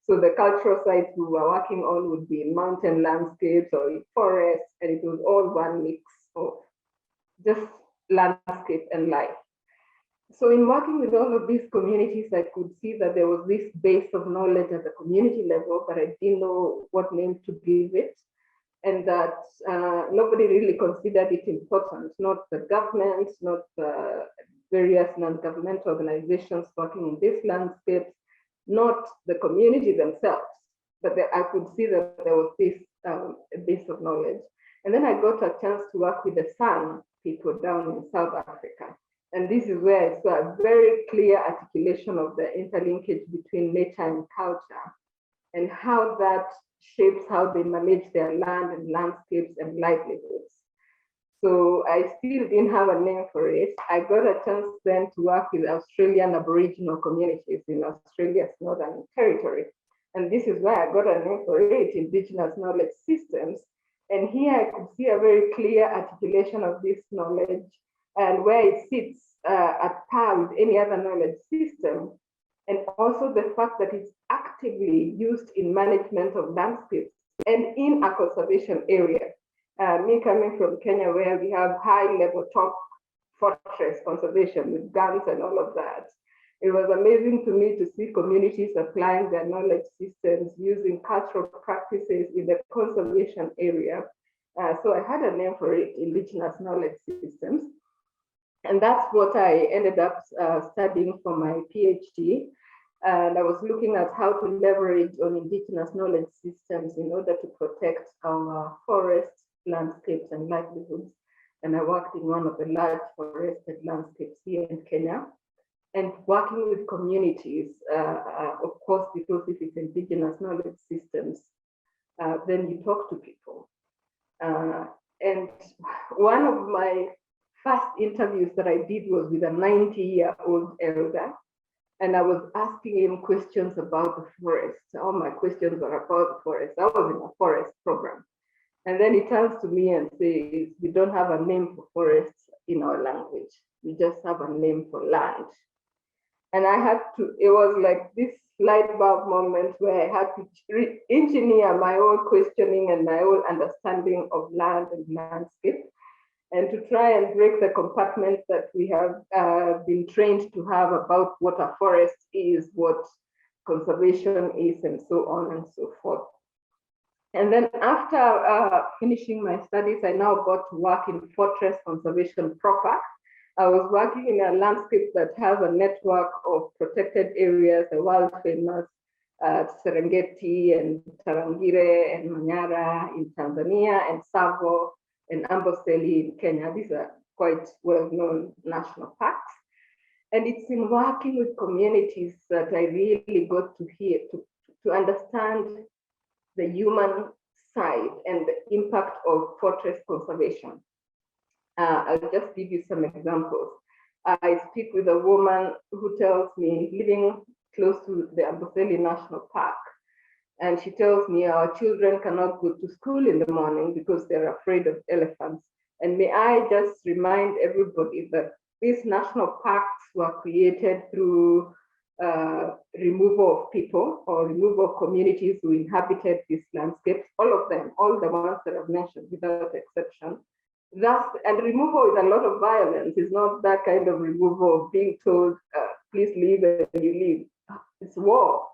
So the cultural sites we were working on would be in mountain landscapes or in forests, and it was all one mix of just landscape and life. So in working with all of these communities, I could see that there was this base of knowledge at the community level, but I didn't know what name to give it. And that nobody really considered it important, not the government, not the various non-governmental organizations working in these landscapes, not the community themselves, but I could see that there was this base of knowledge. And then I got a chance to work with the San people down in South Africa. And this is where I saw a very clear articulation of the interlinkage between nature and culture, and how that shapes how they manage their land and landscapes and livelihoods. So I still didn't have a name for it. I got a chance then to work with Australian Aboriginal communities in Australia's Northern Territory. And this is why I got a name for it, Indigenous Knowledge Systems. And here I could see a very clear articulation of this knowledge and where it sits at par with any other knowledge system. And also the fact that it's actively used in management of landscapes and in a conservation area. Me coming from Kenya, where we have high-level top fortress conservation with guns and all of that, it was amazing to me to see communities applying their knowledge systems using cultural practices in the conservation area. So I had a name for it, Indigenous Knowledge Systems. And that's what I ended up studying for my PhD. And I was looking at how to leverage on Indigenous knowledge systems in order to protect our forests, landscapes, and livelihoods. And I worked in one of the large forested landscapes here in Kenya. And working with communities, of course, because if it's Indigenous knowledge systems, then you talk to people. And one of my first interviews that I did was with a 90-year-old elder. And I was asking him questions about the forest. All my questions were about the forest. I was in a forest program. And then he turns to me and says, we don't have a name for forests in our language. We just have a name for land. And I had to, it was like this light bulb moment where I had to re-engineer my own questioning and my own understanding of land and landscape, and to try and break the compartments that we have been trained to have about what a forest is, what conservation is, and so on and so forth. And then after finishing my studies, I now got to work in fortress conservation proper. I was working in a landscape that has a network of protected areas, the world famous Serengeti and Tarangire and Manyara in Tanzania, and Tsavo and Amboseli in Kenya. These are quite well-known national parks. And it's in working with communities that I really got to hear, to understand the human side and the impact of fortress conservation. I'll just give you some examples. I speak with a woman who tells me, living close to the Amboseli National Park, and she tells me our children cannot go to school in the morning because they're afraid of elephants. And may I just remind everybody that these national parks were created through removal of people or removal of communities who inhabited these landscapes, all of them, all the ones that I've mentioned without exception. Thus, and removal is a lot of violence. It's not that kind of removal of being told, please leave and you leave. It's war.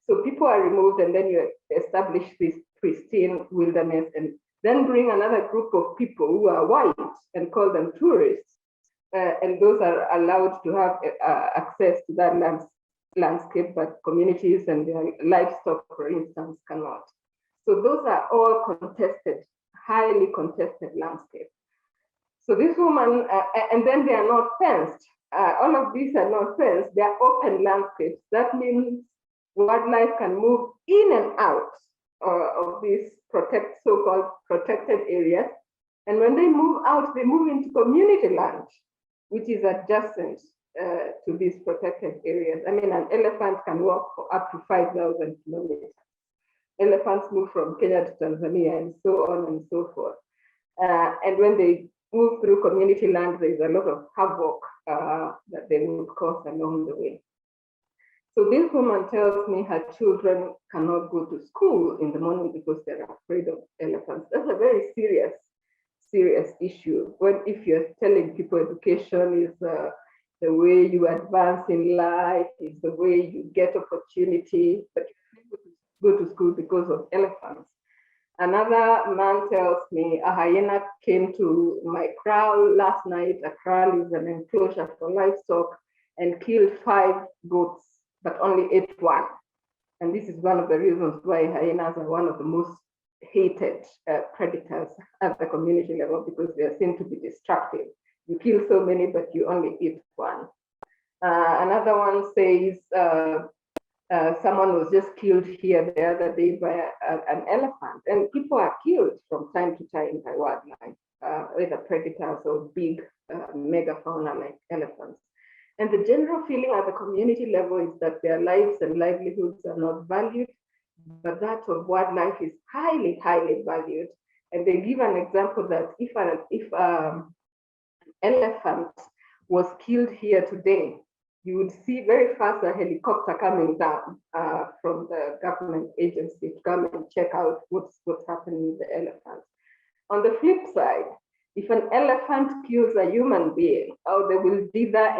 So people are removed and then you establish this pristine wilderness and then bring another group of people who are white and call them tourists, and those are allowed to have access to that landscape, but communities and their livestock, for instance, cannot. So those are all contested, highly contested landscapes. So this woman, and then they are not fenced. All of these are not fenced. They are open landscapes. That means wildlife can move in and out of these so-called protected areas. And when they move out, they move into community land, which is adjacent to these protected areas. I mean, an elephant can walk for up to 5,000 kilometers. Elephants move from Kenya to Tanzania and so on and so forth. And when they move through community land, there's a lot of havoc that they would cause along the way. So this woman tells me her children cannot go to school in the morning because they're afraid of elephants. That's a very serious issue. If you're telling people education is the way you advance in life, is the way you get opportunity, but you go to school because of elephants. Another man tells me a hyena came to my kraal last night. A kraal is an enclosure for livestock, and killed 5 goats, but only ate 1. And this is one of the reasons why hyenas are one of the most hated predators at the community level, because they are seen to be destructive. You kill so many, but you only eat 1. Another one says, someone was just killed here the other day by an elephant, and people are killed from time to time by wildlife, either predators or big megafauna like elephants. And the general feeling at the community level is that their lives and livelihoods are not valued, but that of wildlife is highly, highly valued. And they give an example that if an elephant was killed here today, you would see very fast a helicopter coming down from the government agency to come and check out what's happening with the elephants. On the flip side, if an elephant kills a human being, they will dither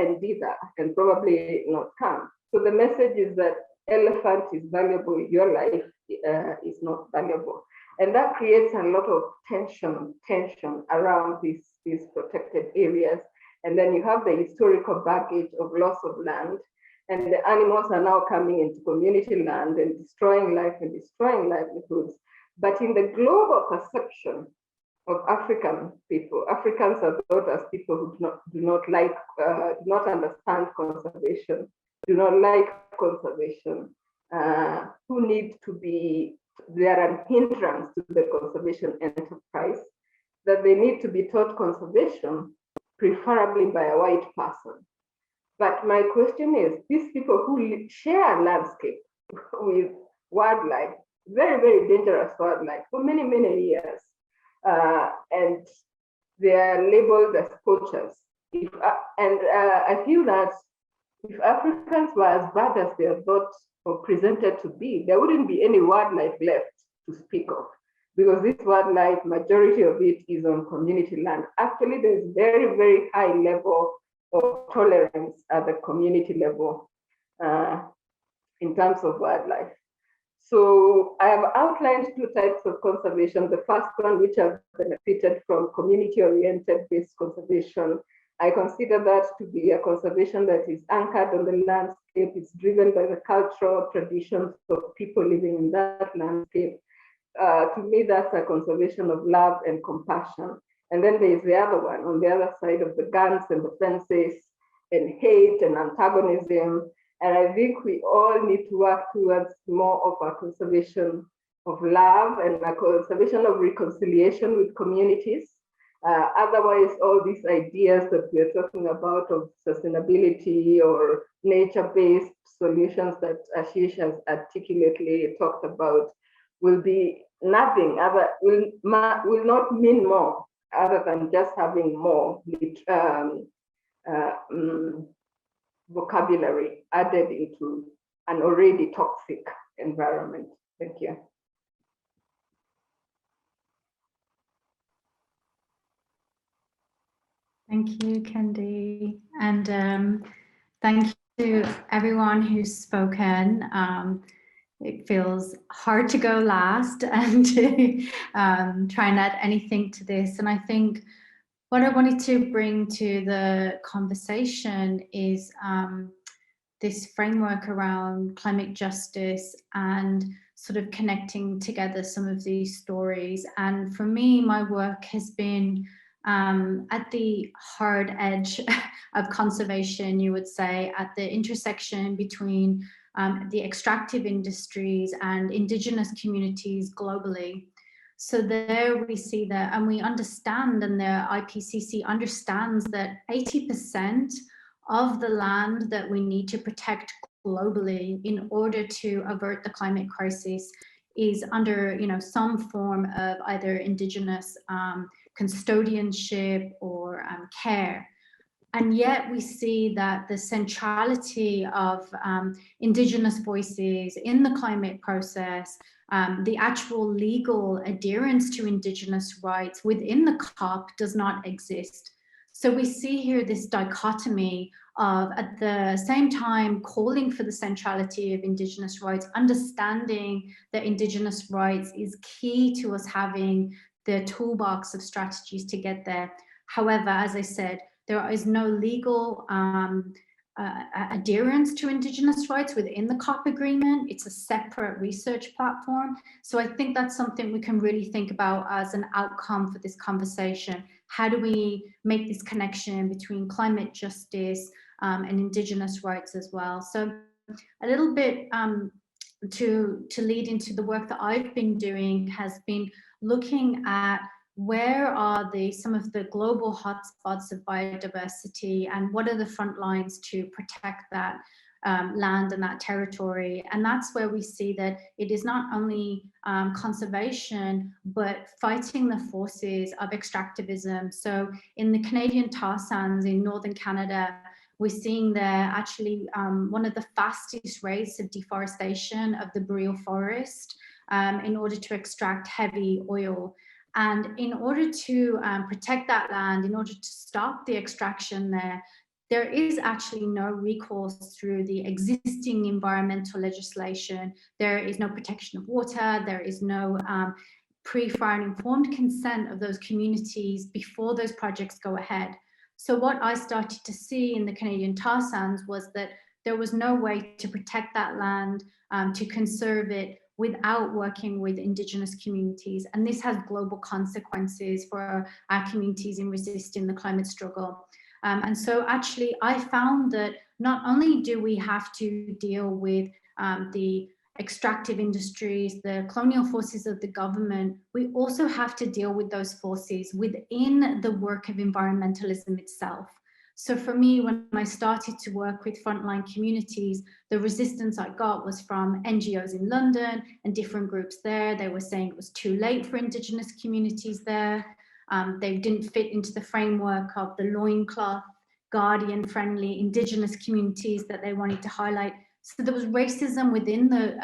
and probably not come. So the message is that elephant is valuable, your life is not valuable. And that creates a lot of tension around these protected areas. And then you have the historical baggage of loss of land, and the animals are now coming into community land and destroying life and destroying livelihoods. But in the global perception of African people, Africans are thought as people who do not understand conservation, do not like conservation, who need to be, they are a hindrance to the conservation enterprise, that they need to be taught conservation, preferably by a white person. But my question is, these people who share landscape with wildlife, very, very dangerous wildlife for many, many years, and they are labeled as poachers. I feel that if Africans were as bad as they are thought or presented to be, there wouldn't be any wildlife left to speak of, because this wildlife, majority of it is on community land. Actually, there's very, very high level of tolerance at the community level in terms of wildlife. So I have outlined 2 types of conservation. The first one, which have benefited from community-oriented based conservation. I consider that to be a conservation that is anchored on the landscape. It's driven by the cultural traditions of people living in that landscape. To me, that's a conservation of love and compassion. And then there's the other one, on the other side of the guns and the fences and hate and antagonism. And I think we all need to work towards more of a conservation of love and a conservation of reconciliation with communities. Otherwise, all these ideas that we're talking about of sustainability or nature-based solutions that Ashish has articulately talked about will be nothing other, will not mean more other than just having more vocabulary added into an already toxic environment. Thank you. Thank you, Kendi. And thank you to everyone who's spoken. it feels hard to go last and to try and add anything to this. And I think what I wanted to bring to the conversation is this framework around climate justice and sort of connecting together some of these stories. And for me, my work has been at the hard edge of conservation, you would say, at the intersection between the extractive industries and Indigenous communities globally. So there we see that, and we understand, and the IPCC understands that 80% of the land that we need to protect globally in order to avert the climate crisis is under, some form of either Indigenous custodianship or care. And yet we see that the centrality of Indigenous voices in the climate process, the actual legal adherence to Indigenous rights within the COP does not exist. So we see here this dichotomy of, at the same time, calling for the centrality of Indigenous rights, understanding that Indigenous rights is key to us having the toolbox of strategies to get there. However, as I said, there is no legal adherence to Indigenous rights within the COP agreement. It's a separate research platform. So I think that's something we can really think about as an outcome for this conversation. How do we make this connection between climate justice and Indigenous rights as well? So a little bit to lead into the work that I've been doing has been looking at where are some of the global hotspots of biodiversity and what are the front lines to protect that land and that territory. And that's where we see that it is not only conservation, but fighting the forces of extractivism. So in the Canadian tar sands in Northern Canada, we're seeing there actually one of the fastest rates of deforestation of the boreal forest in order to extract heavy oil. And in order to protect that land, in order to stop the extraction there is actually no recourse through the existing environmental legislation. There is no protection of water. There is no pre-fire and informed consent of those communities before those projects go ahead. So what I started to see in the Canadian tar sands was that there was no way to protect that land, to conserve it, without working with Indigenous communities. And this has global consequences for our communities in resisting the climate struggle. And so actually I found that not only do we have to deal with the extractive industries, the colonial forces of the government, we also have to deal with those forces within the work of environmentalism itself. So for me, when I started to work with frontline communities, the resistance I got was from NGOs in London and different groups there. They were saying it was too late for Indigenous communities there. They didn't fit into the framework of the loincloth, guardian-friendly Indigenous communities that they wanted to highlight. So there was racism within the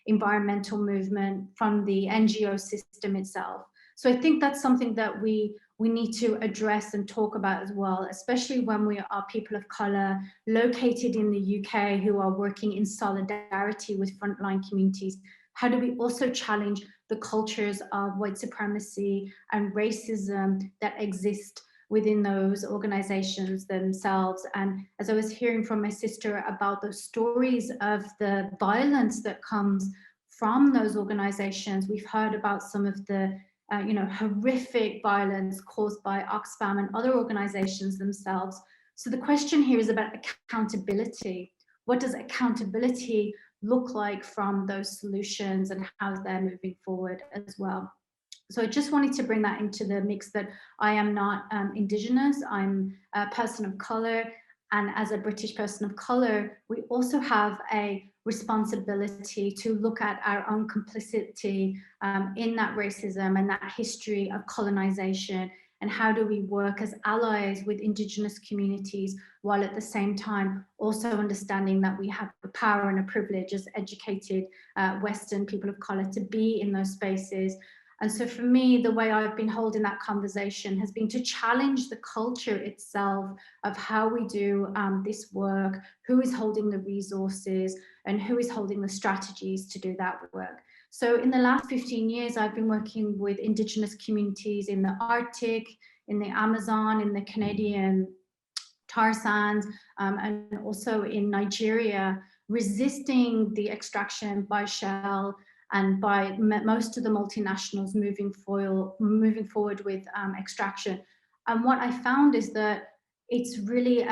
environmental movement from the NGO system itself. So I think that's something that we need to address and talk about as well, especially when we are people of colour located in the UK who are working in solidarity with frontline communities. How do we also challenge the cultures of white supremacy and racism that exist within those organizations themselves? And as I was hearing from my sister about the stories of the violence that comes from those organizations, we've heard about some of the horrific violence caused by Oxfam and other organizations themselves. So the question here is about accountability. What does accountability look like from those solutions and how they're moving forward as well? So I just wanted to bring that into the mix, that I am not Indigenous, I'm a person of color. And as a British person of color, we also have a responsibility to look at our own complicity in that racism and that history of colonization, and how do we work as allies with Indigenous communities, while at the same time also understanding that we have the power and a privilege as educated Western people of color to be in those spaces. And so for me, the way I've been holding that conversation has been to challenge the culture itself of how we do this work, who is holding the resources, and who is holding the strategies to do that work. So in the last 15 years, I've been working with Indigenous communities in the Arctic, in the Amazon, in the Canadian tar sands, and also in Nigeria, resisting the extraction by Shell and by most of the multinationals moving forward with extraction. And what I found is that it's really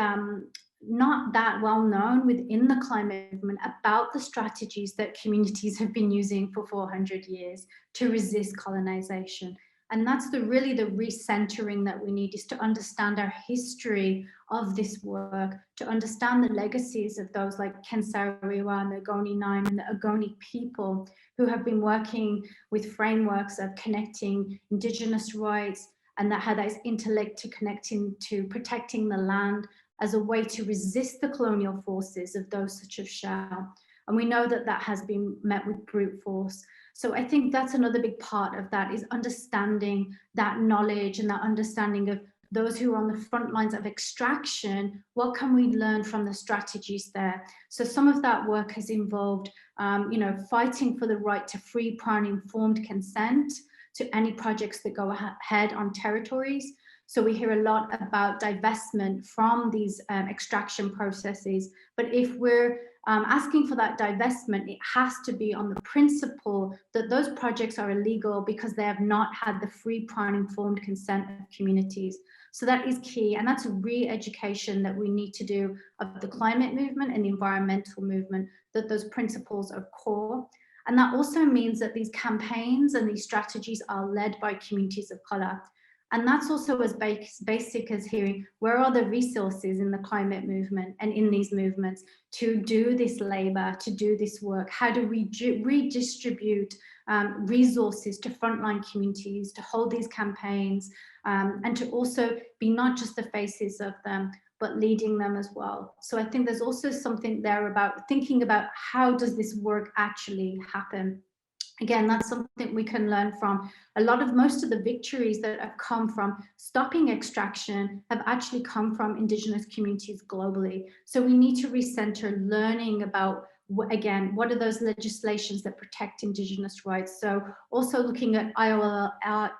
not that well known within the climate movement about the strategies that communities have been using for 400 years to resist colonization. And that's really the recentering that we need, is to understand our history of this work, to understand the legacies of those like Kensariwa and the Ogoni Nine and the Ogoni people who have been working with frameworks of connecting Indigenous rights, and that how that is interlinked to connecting to protecting the land as a way to resist the colonial forces of those such as Shell. And we know that that has been met with brute force. So I think that's another big part of that, is understanding that knowledge and that understanding of those who are on the front lines of extraction. What can we learn from the strategies there? So some of that work has involved, fighting for the right to free, prior and informed consent to any projects that go ahead on territories. So we hear a lot about divestment from these extraction processes, but if we're asking for that divestment, it has to be on the principle that those projects are illegal because they have not had the free, prior and informed consent of communities. So that is key, and that's a re-education that we need to do of the climate movement and the environmental movement, that those principles are core. And that also means that these campaigns and these strategies are led by communities of colour. And that's also as basic as hearing where are the resources in the climate movement and in these movements to do this labour, to do this work? How do we redistribute resources to frontline communities, to hold these campaigns, and to also be not just the faces of them, but leading them as well. So I think there's also something there about thinking about how does this work actually happen? Again, that's something we can learn from. Most of the victories that have come from stopping extraction have actually come from Indigenous communities globally. So we need to recenter learning about, again, what are those legislations that protect Indigenous rights? So also looking at ILO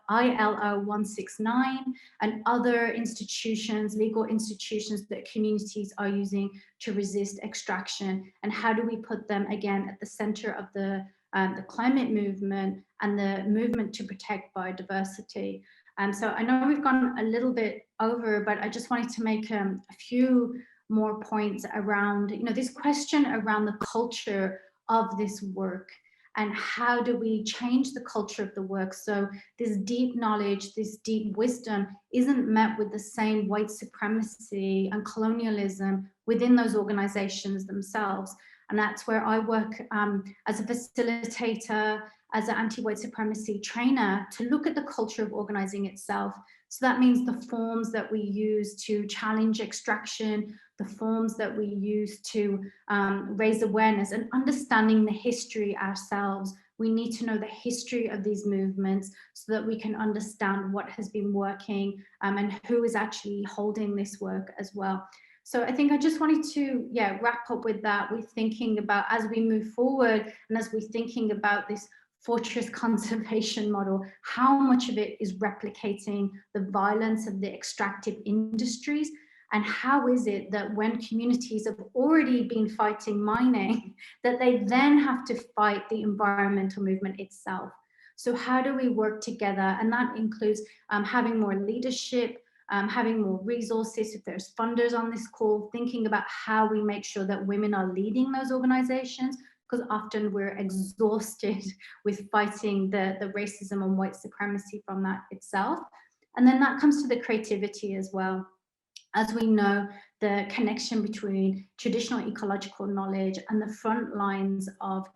169 and other institutions, legal institutions that communities are using to resist extraction, and how do we put them again at the center of the climate movement and the movement to protect biodiversity. So I know we've gone a little bit over, but I just wanted to make a few more points around, this question around the culture of this work and how do we change the culture of the work. So this deep knowledge, this deep wisdom isn't met with the same white supremacy and colonialism within those organizations themselves. And that's where I work as a facilitator, as an anti-white supremacy trainer, to look at the culture of organizing itself. So that means the forms that we use to challenge extraction, the forms that we use to raise awareness, and understanding the history ourselves. We need to know the history of these movements so that we can understand what has been working and who is actually holding this work as well. So I think I just wanted to, wrap up with that. We're thinking about, as we move forward and as we're thinking about this fortress conservation model, how much of it is replicating the violence of the extractive industries, and how is it that when communities have already been fighting mining, that they then have to fight the environmental movement itself? So how do we work together? And that includes having more leadership, having more resources, if there's funders on this call, thinking about how we make sure that women are leading those organizations, because often we're exhausted with fighting the racism and white supremacy from that itself. And then that comes to the creativity as well. As we know, the connection between traditional ecological knowledge and the front lines of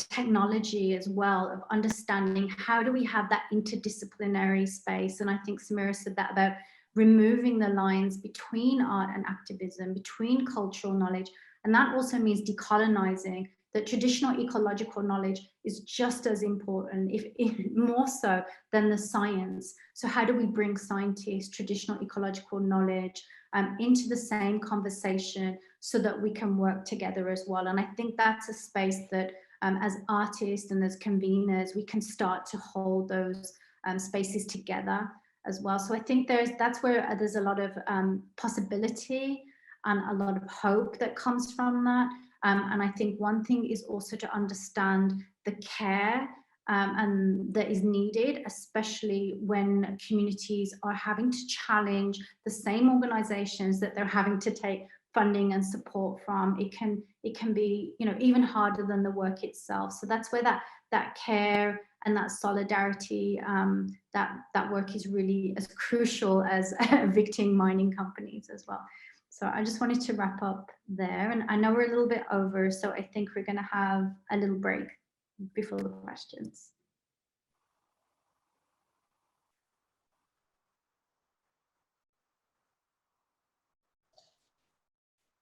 technology as well, of understanding how do we have that interdisciplinary space. And I think Samira said that about removing the lines between art and activism, between cultural knowledge. And that also means decolonizing, that traditional ecological knowledge is just as important, if more so than the science. So how do we bring scientists, traditional ecological knowledge into the same conversation so that we can work together as well? And I think that's a space that as artists and as conveners, we can start to hold those spaces together as well. So I think that's where there's a lot of possibility and a lot of hope that comes from that. And I think one thing is also to understand the care and that is needed, especially when communities are having to challenge the same organizations that they're having to take funding and support from. It can be, you know, even harder than the work itself. So that's where that care and that solidarity, that work is really as crucial as evicting mining companies as well. So I just wanted to wrap up there, and I know we're a little bit over, so I think we're going to have a little break before the questions.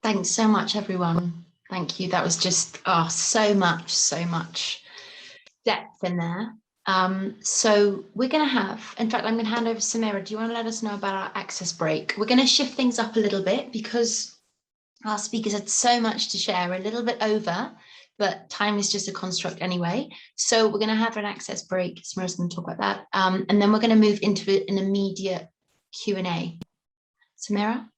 Thanks so much, everyone. Thank you. That was just so much depth in there. So we're going to have, in fact, I'm going to hand over to Samira. Do you want to let us know about our access break? We're going to shift things up a little bit because our speakers had so much to share, a little bit over, but time is just a construct anyway. So we're going to have an access break. Samira's going to talk about that. And then we're going to move into an immediate Q&A. Samira?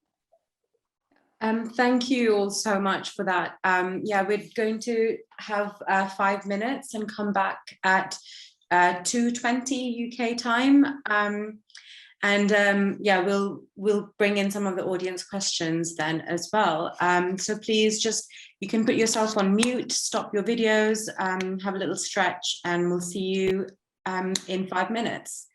Thank you all so much for that. Yeah, we're going to have 5 minutes and come back at 2:20 UK time. Yeah, we'll bring in some of the audience questions then as well. So please you can put yourself on mute, stop your videos, have a little stretch, and we'll see you in 5 minutes.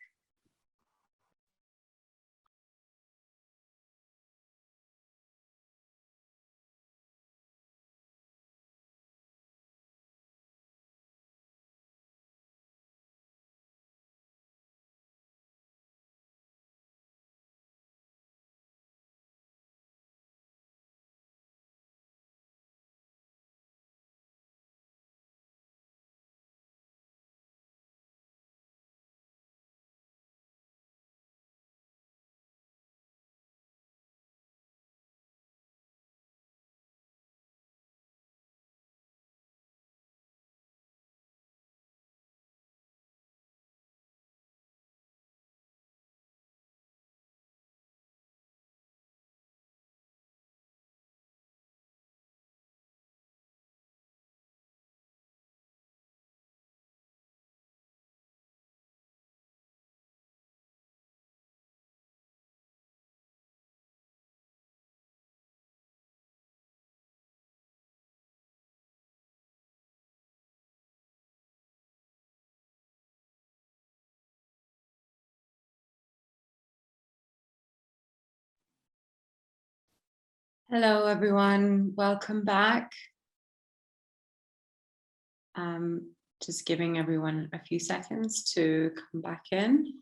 Hello, everyone. Welcome back. Just giving everyone a few seconds to come back in.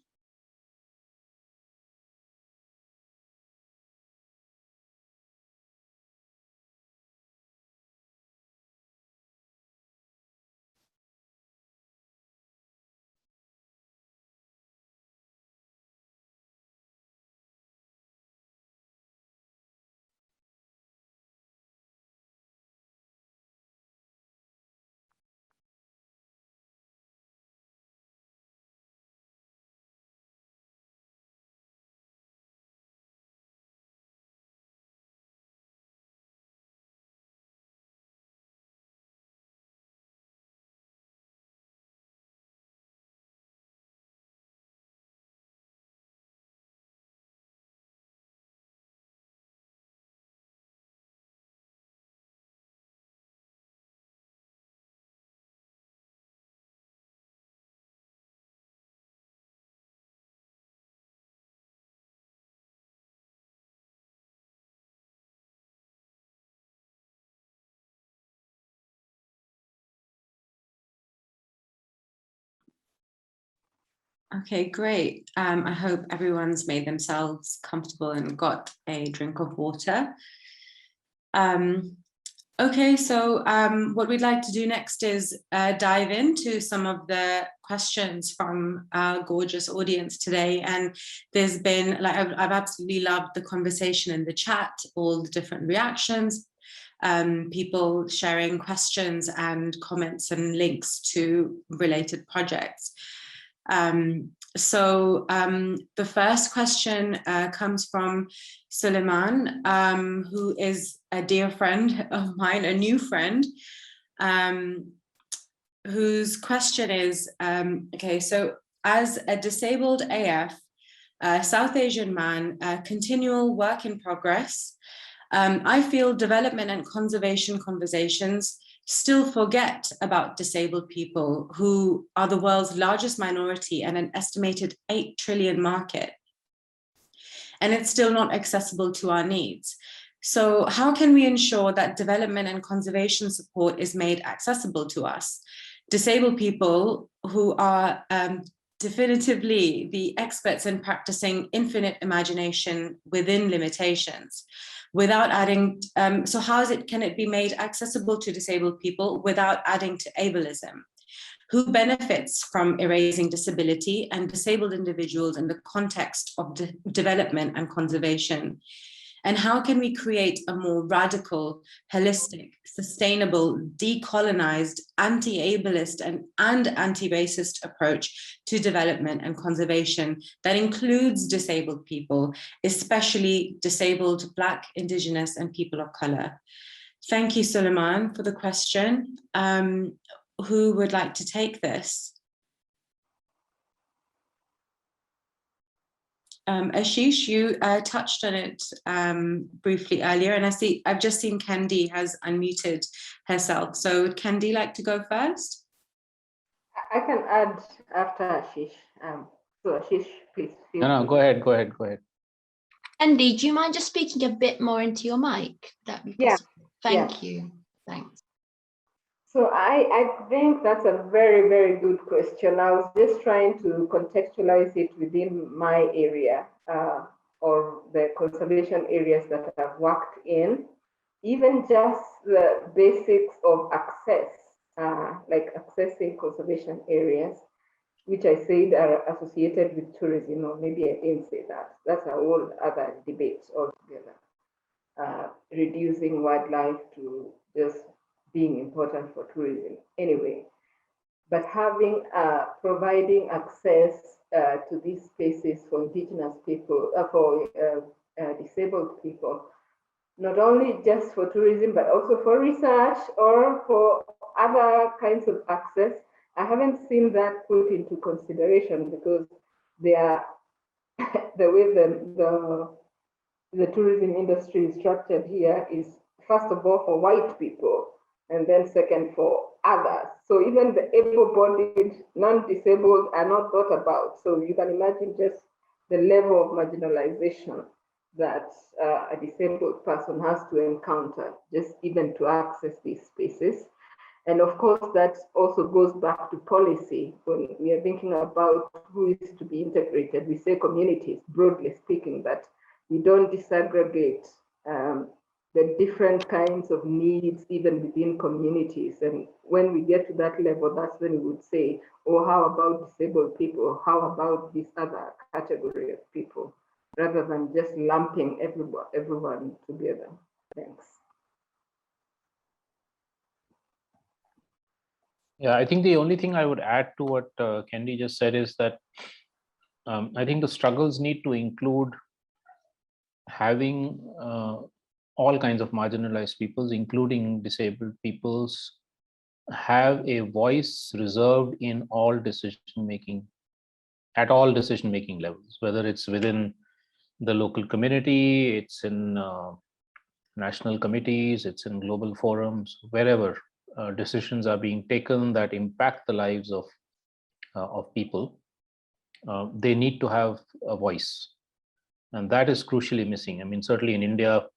Okay, great. I hope everyone's made themselves comfortable and got a drink of water. Okay, so what we'd like to do next is dive into some of the questions from our gorgeous audience today. And there's been, like, I've absolutely loved the conversation in the chat, all the different reactions, people sharing questions and comments and links to related projects. So the first question comes from Suleiman, who is a dear friend of mine, a new friend, whose question is, okay, so as a disabled AF, South Asian man, continual work in progress, I feel development and conservation conversations still forget about disabled people who are the world's largest minority and an estimated 8 trillion market. And it's still not accessible to our needs. So how can we ensure that development and conservation support is made accessible to us? Disabled people who are definitively the experts in practicing infinite imagination within limitations, without adding, so can it be made accessible to disabled people without adding to ableism? Who benefits from erasing disability and disabled individuals in the context of development and conservation? And how can we create a more radical, holistic, sustainable, decolonized, anti-ableist and anti-racist approach to development and conservation that includes disabled people, especially disabled Black, Indigenous, and people of color? Thank you, Suleiman, for the question. Who would like to take this? Ashish, you touched on it briefly earlier, and I've just seen Kendi has unmuted herself. So would Kendi like to go first? I can add after Ashish. So Ashish, please. No, go ahead. Kendi, do you mind just speaking a bit more into your mic? That'd be possible. Yeah. Thank you. Thanks. So I think that's a very, very good question. I was just trying to contextualize it within my area or the conservation areas that I've worked in. Even just the basics of access, like accessing conservation areas, which I said are associated with tourism, or maybe I didn't say that. That's a whole other debate altogether. Reducing wildlife to just being important for tourism anyway, but having providing access to these spaces for Indigenous people, for disabled people, not only just for tourism but also for research or for other kinds of access. I haven't seen that put into consideration because they are the way the tourism industry is structured here is, first of all, for white people, and then second for others. So even the able-bodied, non-disabled are not thought about. So you can imagine just the level of marginalization that a disabled person has to encounter just even to access these spaces. And of course, that also goes back to policy. When we are thinking about who is to be integrated, we say communities, broadly speaking, but we don't disaggregate the different kinds of needs even within communities. And when we get to that level, that's when we would say, oh, how about disabled people? How about this other category of people? Rather than just lumping everyone together. Thanks. Yeah, I think the only thing I would add to what Kendi just said is that I think the struggles need to include having all kinds of marginalized peoples, including disabled peoples, have a voice reserved in all decision-making, at all decision-making levels, whether it's within the local community, it's in national committees, it's in global forums, wherever decisions are being taken that impact the lives of people, they need to have a voice. And that is crucially missing. I mean, certainly in India,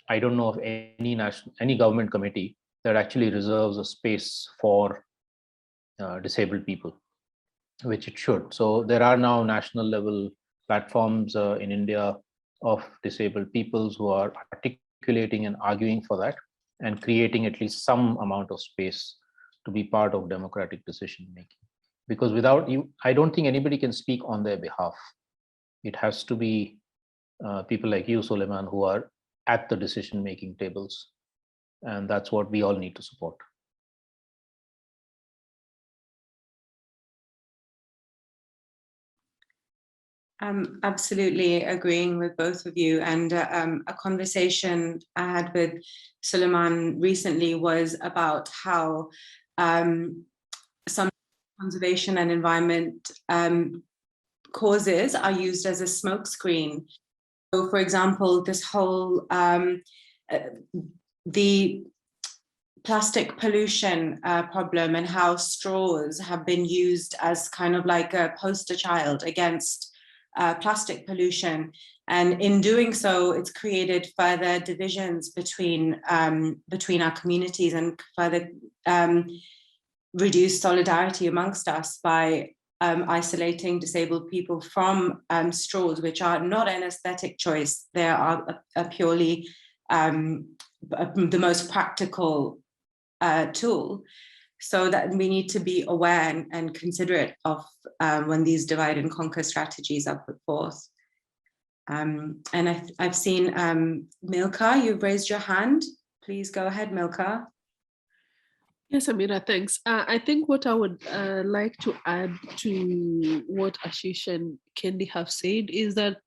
I don't know of any government committee that actually reserves a space for disabled people, which it should. So there are now national level platforms in India of disabled peoples who are articulating and arguing for that. and creating at least some amount of space to be part of democratic decision making. Because without you, I don't think anybody can speak on their behalf. It has to be people like you, Suleiman, who are at the decision making tables. And that's what we all need to support. Absolutely agreeing with both of you. And a conversation I had with Suleiman recently was about how some conservation and environment causes are used as a smokescreen. So, for example, this whole the plastic pollution problem and how straws have been used as kind of like a poster child against plastic pollution, and in doing so, it's created further divisions between our communities and further reduced solidarity amongst us by isolating disabled people from straws, which are not an aesthetic choice. They are a purely the most practical tool. So that we need to be aware and considerate of when these divide and conquer strategies are put forth. And I've seen Milka, you've raised your hand. Please go ahead, Milka. Yes, Amira, thanks. I think what I would like to add to what Ashish and Kendi have said is that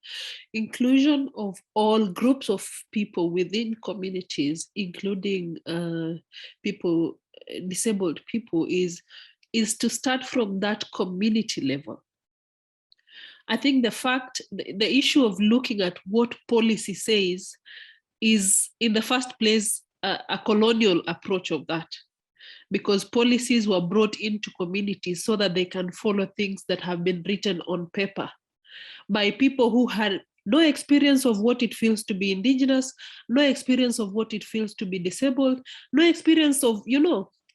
inclusion of all groups of people within communities, including people, disabled people, is to start from that community level. I think the issue of looking at what policy says is, in the first place, a colonial approach of that. Because policies were brought into communities so that they can follow things that have been written on paper by people who had no experience of what it feels to be indigenous, no experience of what it feels to be disabled, no experience of,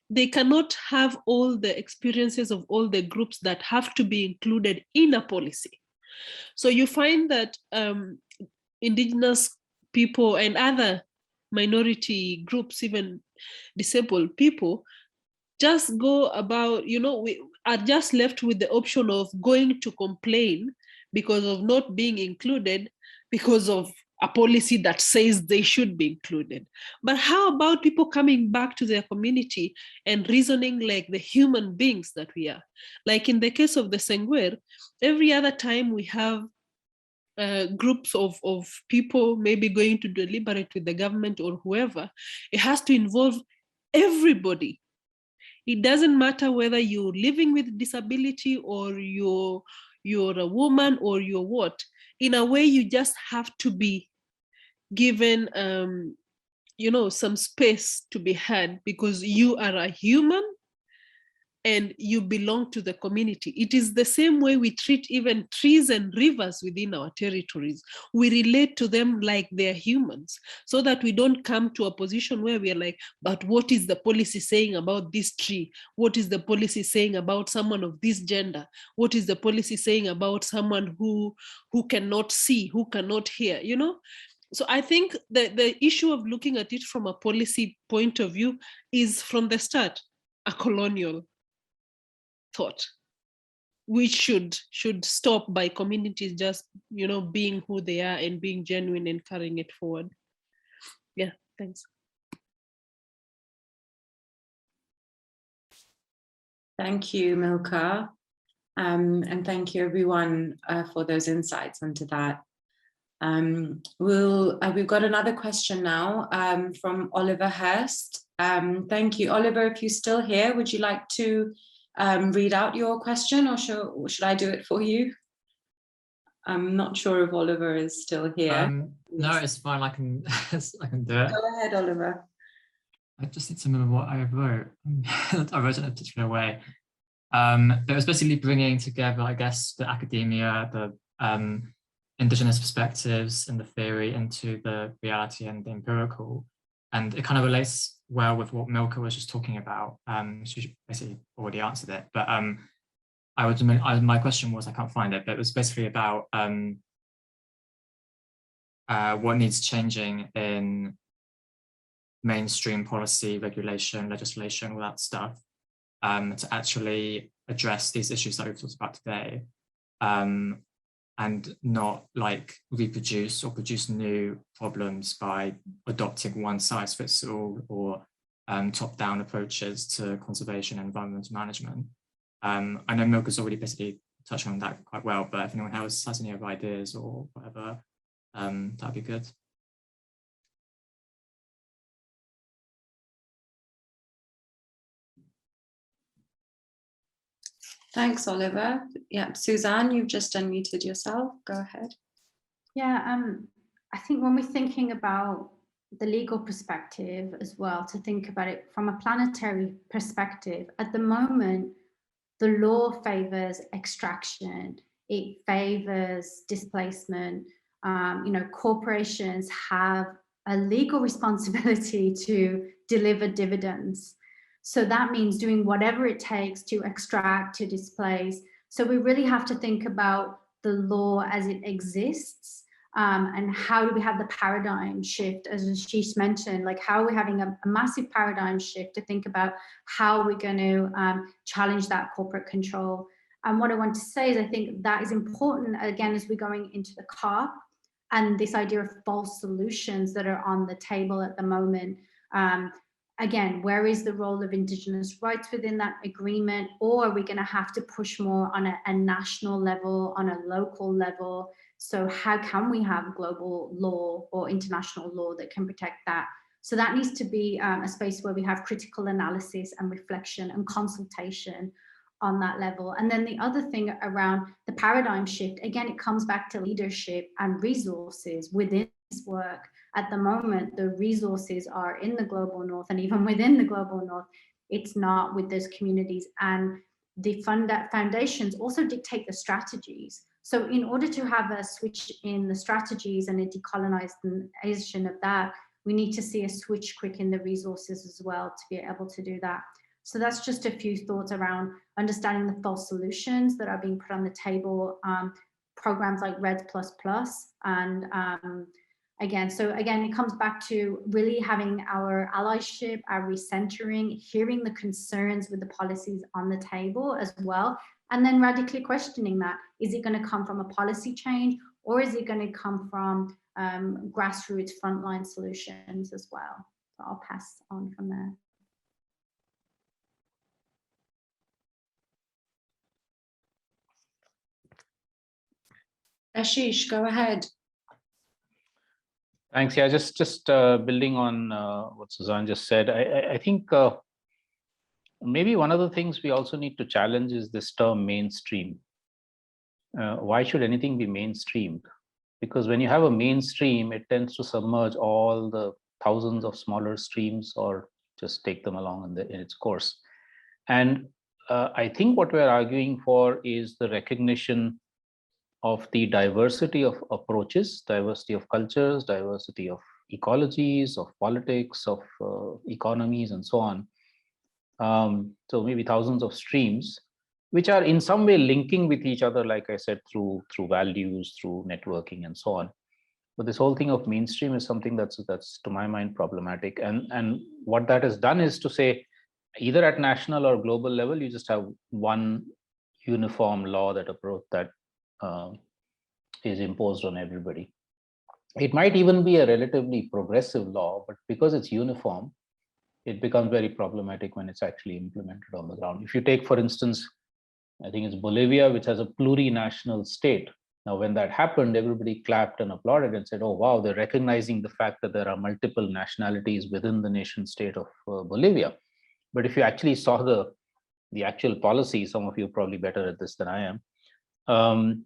they cannot have all the experiences of all the groups that have to be included in a policy. So you find that indigenous people and other minority groups, even disabled people, just go about, we are just left with the option of going to complain because of not being included, because of a policy that says they should be included. But how about people coming back to their community and reasoning like the human beings that we are? Like in the case of the Sengwer, every other time we have groups of people maybe going to deliberate with the government or whoever, it has to involve everybody. It doesn't matter whether you're living with disability or you're a woman or you're what. In a way, you just have to be given, some space to be heard because you are a human and you belong to the community. It is the same way we treat even trees and rivers within our territories. We relate to them like they're humans, so that we don't come to a position where we are like, but what is the policy saying about this tree? What is the policy saying about someone of this gender? What is the policy saying about someone who cannot see, who cannot hear, So I think the issue of looking at it from a policy point of view is from the start a colonial thought, which should stop by communities just being who they are and being genuine and carrying it forward. Yeah, thanks. Thank you, Milka, and thank you everyone for those insights into that. We've got another question now from Oliver Hurst. Thank you, Oliver. If you're still here, would you like to read out your question, or should I do it for you? I'm not sure if Oliver is still here. No, it's fine. I can do it. Go ahead, Oliver. I just need to remember what I wrote. I wrote it in a particular way. But it was basically bringing together, I guess, the academia, the indigenous perspectives and the theory into the reality and the empirical. And it kind of relates well with what Milka was just talking about. She basically already answered it, but my question was, I can't find it, but it was basically about what needs changing in mainstream policy, regulation, legislation, all that stuff, to actually address these issues that we've talked about today, and not like reproduce or produce new problems by adopting one size fits all or top-down approaches to conservation and environmental management. I know Milka's already basically touched on that quite well, but if anyone else has any other ideas or whatever, that'd be good. Thanks, Oliver. Yeah, Suzanne, you've just unmuted yourself. Go ahead. Yeah, I think when we're thinking about the legal perspective as well, to think about it from a planetary perspective, at the moment, the law favors extraction, it favors displacement. Corporations have a legal responsibility to deliver dividends. So that means doing whatever it takes to extract, to displace. So we really have to think about the law as it exists, and how do we have the paradigm shift, as Ashish mentioned, like how are we having a massive paradigm shift to think about how we're going to challenge that corporate control. And what I want to say is I think that is important, again, as we're going into the COP and this idea of false solutions that are on the table at the moment. Again, where is the role of Indigenous rights within that agreement? Or are we going to have to push more on a national level, on a local level? So how can we have global law or international law that can protect that? So that needs to be a space where we have critical analysis and reflection and consultation on that level. And then the other thing around the paradigm shift, again, it comes back to leadership and resources within this work. At the moment, the resources are in the global north, and even within the global north, it's not with those communities. And the foundations also dictate the strategies. So in order to have a switch in the strategies and a decolonization of that, we need to see a switch quick in the resources as well to be able to do that. So that's just a few thoughts around understanding the false solutions that are being put on the table, programs like Red++, and again, it comes back to really having our allyship, our recentering, hearing the concerns with the policies on the table as well, and then radically questioning that. Is it going to come from a policy change, or is it going to come from grassroots frontline solutions as well? So I'll pass on from there. Ashish, go ahead. Thanks. Yeah, just building on what Suzanne just said, I think maybe one of the things we also need to challenge is this term mainstream. Why should anything be mainstreamed? Because when you have a mainstream, it tends to submerge all the thousands of smaller streams or just take them along in its course. And I think what we're arguing for is the recognition of the diversity of approaches, diversity of cultures, diversity of ecologies, of politics, of economies, and so on. So maybe thousands of streams, which are in some way linking with each other, like I said, through values, through networking, and so on. But this whole thing of mainstream is something that's to my mind problematic. And what that has done is to say, either at national or global level, you just have one uniform law that is imposed on everybody. It might even be a relatively progressive law, but because it's uniform, it becomes very problematic when it's actually implemented on the ground. If you take, for instance, I think it's Bolivia, which has a plurinational state. Now, when that happened, everybody clapped and applauded and said, oh, wow, they're recognizing the fact that there are multiple nationalities within the nation state of Bolivia. But if you actually saw the actual policy, some of you are probably better at this than I am,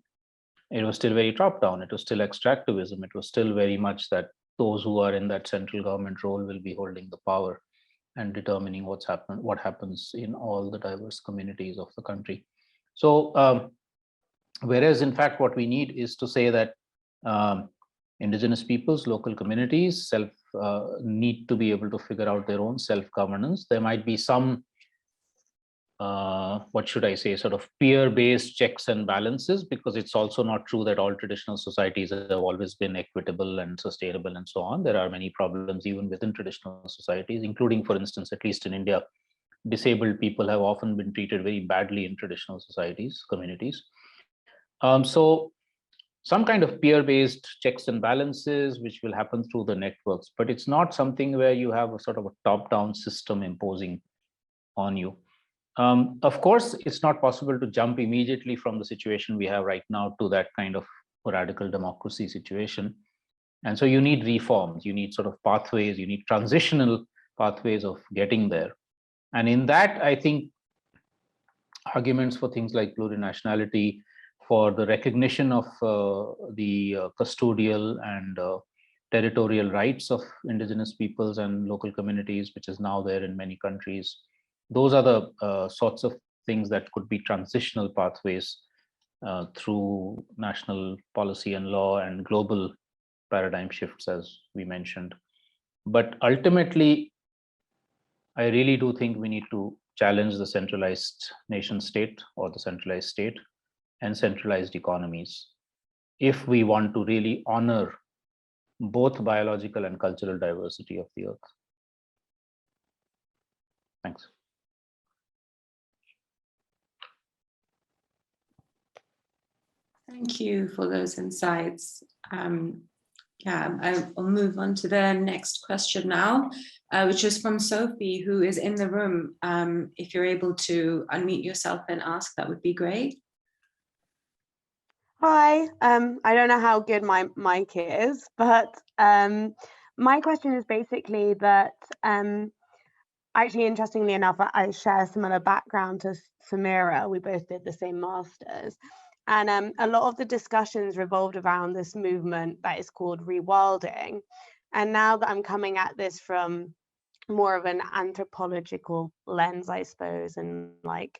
it was still very top-down. It was still extractivism. It was still very much that those who are in that central government role will be holding the power and determining what happens in all the diverse communities of the country. So, whereas in fact, what we need is to say that indigenous peoples, local communities, need to be able to figure out their own self-governance. There might be some what should I say, sort of peer-based checks and balances, because it's also not true that all traditional societies have always been equitable and sustainable and so on. There are many problems even within traditional societies, including, for instance, at least in India, disabled people have often been treated very badly in traditional societies, communities. So some kind of peer-based checks and balances, which will happen through the networks, but it's not something where you have a sort of a top-down system imposing on you. Of course, it's not possible to jump immediately from the situation we have right now to that kind of radical democracy situation. And so you need reforms, you need sort of pathways, you need transitional pathways of getting there. And in that, I think arguments for things like plurinationality, for the recognition of the custodial and territorial rights of indigenous peoples and local communities, which is now there in many countries. Those are the sorts of things that could be transitional pathways through national policy and law and global paradigm shifts, as we mentioned. But ultimately, I really do think we need to challenge the centralized nation state or the centralized state and centralized economies if we want to really honor both biological and cultural diversity of the earth. Thanks. Thank you for those insights. I'll move on to the next question now, which is from Sophie, who is in the room. If you're able to unmute yourself and ask, that would be great. Hi, I don't know how good my mic is, but my question is basically that actually, interestingly enough, I share a similar background to Samira. We both did the same masters. And a lot of the discussions revolved around this movement that is called rewilding. And now that I'm coming at this from more of an anthropological lens, I suppose, and like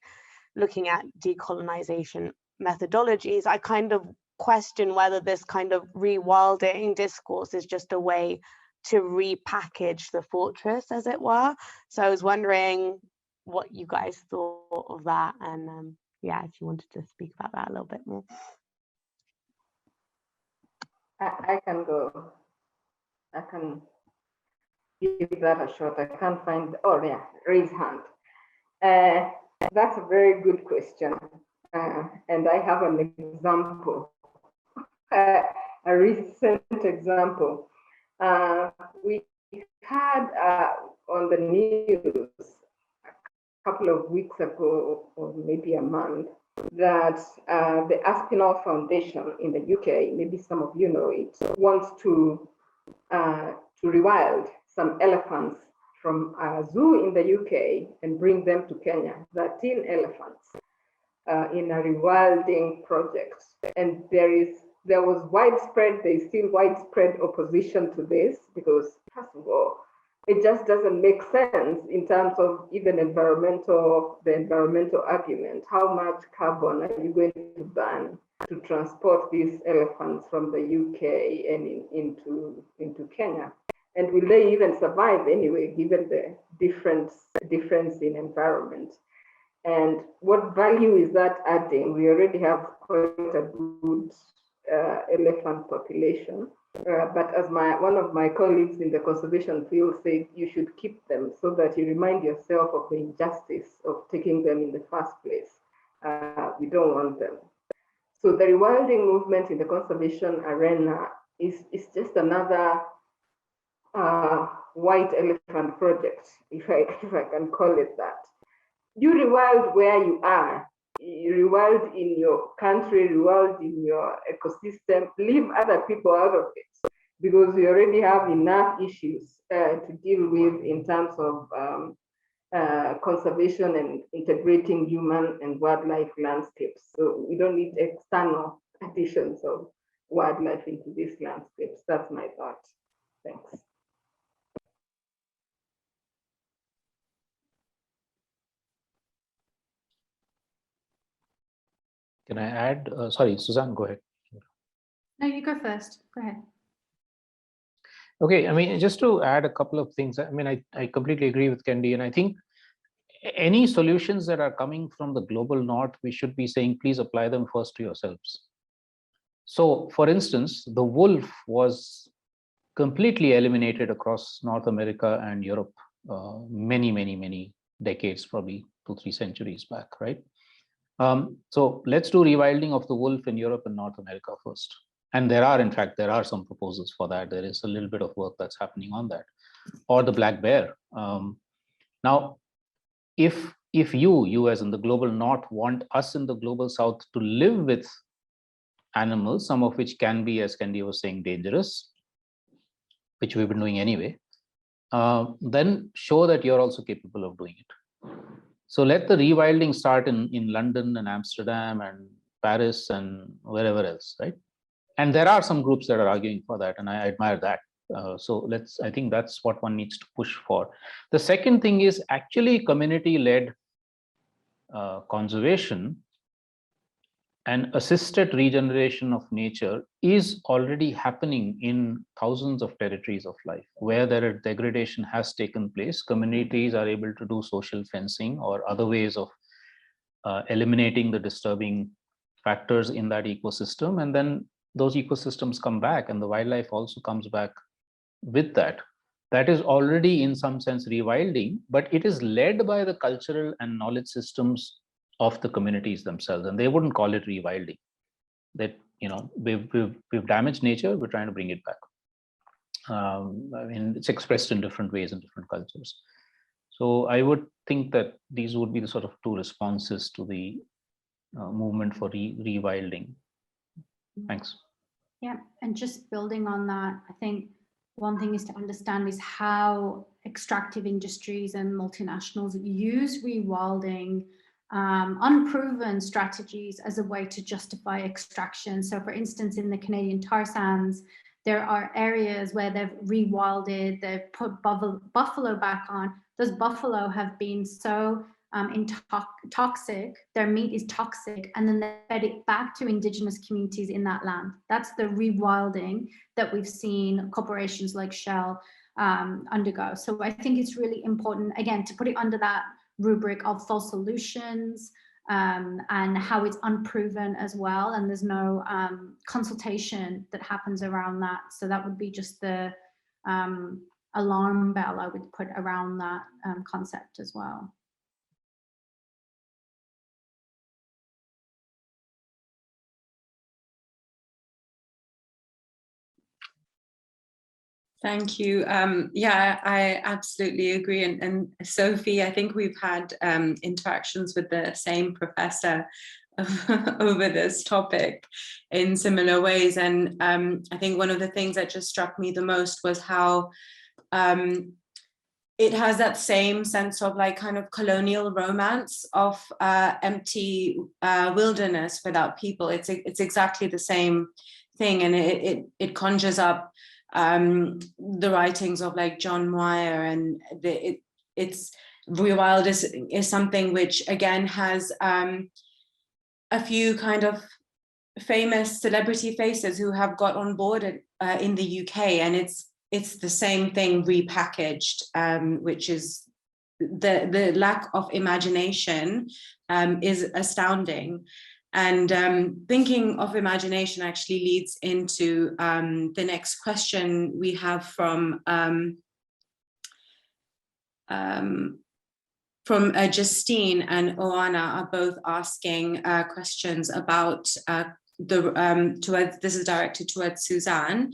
looking at decolonization methodologies, I kind of question whether this kind of rewilding discourse is just a way to repackage the fortress, as it were. So I was wondering what you guys thought of that, and yeah, if you wanted to speak about that a little bit more. I can go. I can give that a shot. I can't find, oh yeah, raise hand. That's a very good question. And I have an example, a recent example. We had on the news a couple of weeks ago, or maybe a month, that the Aspinall Foundation in the UK, maybe some of you know it, wants to rewild some elephants from a zoo in the UK and bring them to Kenya, 13 elephants. In a rewilding project, and there is still widespread opposition to this, because first of all, it just doesn't make sense in terms of even the environmental argument. How much carbon are you going to burn to transport these elephants from the UK and into Kenya? And will they even survive anyway, given the difference in environment? And what value is that adding? We already have quite a good elephant population, but as one of my colleagues in the conservation field said, you should keep them so that you remind yourself of the injustice of taking them in the first place. We don't want them. So the rewilding movement in the conservation arena is just another white elephant project, if I can call it that. You rewild where you are. You rewild in your country, rewild in your ecosystem, leave other people out of it, because we already have enough issues to deal with in terms of conservation and integrating human and wildlife landscapes. So we don't need external additions of wildlife into these landscapes. That's my thought. Thanks. Can I add? Sorry, Suzanne, go ahead. No, you go first. Go ahead. Okay, I mean, just to add a couple of things. I mean, I completely agree with Kendi, and I think any solutions that are coming from the global north, we should be saying, please apply them first to yourselves. So, for instance, the wolf was completely eliminated across North America and Europe many decades, probably 2-3 centuries back, right? So let's do rewilding of the wolf in Europe and North America first. And there are, in fact, there are some proposals for that. There is a little bit of work that's happening on that. Or the black bear. Now, if you as in the global north want us in the global south to live with animals, some of which can be, as Kendi was saying, dangerous, which we've been doing anyway, then show that you're also capable of doing it. So let the rewilding start in London and Amsterdam and Paris and wherever else, right? And there are some groups that are arguing for that, and I admire that. So I think that's what one needs to push for. The second thing is actually community-led conservation and assisted regeneration of nature is already happening in thousands of territories of life where there degradation has taken place. Communities are able to do social fencing or other ways of eliminating the disturbing factors in that ecosystem, and then those ecosystems come back and the wildlife also comes back with that. That is already in some sense rewilding, but it is led by the cultural and knowledge systems of the communities themselves, and they wouldn't call it rewilding. That, you know, we've damaged nature, we're trying to bring it back. I mean, it's expressed in different ways in different cultures. So I would think that these would be the sort of two responses to the movement for rewilding. Thanks. Yeah, and just building on that, I think one thing is to understand is how extractive industries and multinationals use rewilding unproven strategies as a way to justify extraction. So for instance, in the Canadian tar sands, there are areas where they've rewilded, they've put buffalo back on. Those buffalo have been so toxic, their meat is toxic, and then they fed it back to Indigenous communities in that land. That's the rewilding that we've seen corporations like Shell undergo. So I think it's really important, again, to put it under that rubric of false solutions and how it's unproven as well, and there's no consultation that happens around that. So that would be just the alarm bell I would put around that concept as well. Thank you. Yeah, I absolutely agree. And Sophie, I think we've had interactions with the same professor over this topic in similar ways. And I think one of the things that just struck me the most was how it has that same sense of like kind of colonial romance of empty wilderness without people. It's exactly the same thing, and it conjures up the writings of like John Muir, and it's Rewild is something which again has a few kind of famous celebrity faces who have got on board in the UK, and it's the same thing repackaged, which is the lack of imagination is astounding. And thinking of imagination actually leads into the next question we have from Justine and Oana are both asking questions about this is directed towards Suzanne.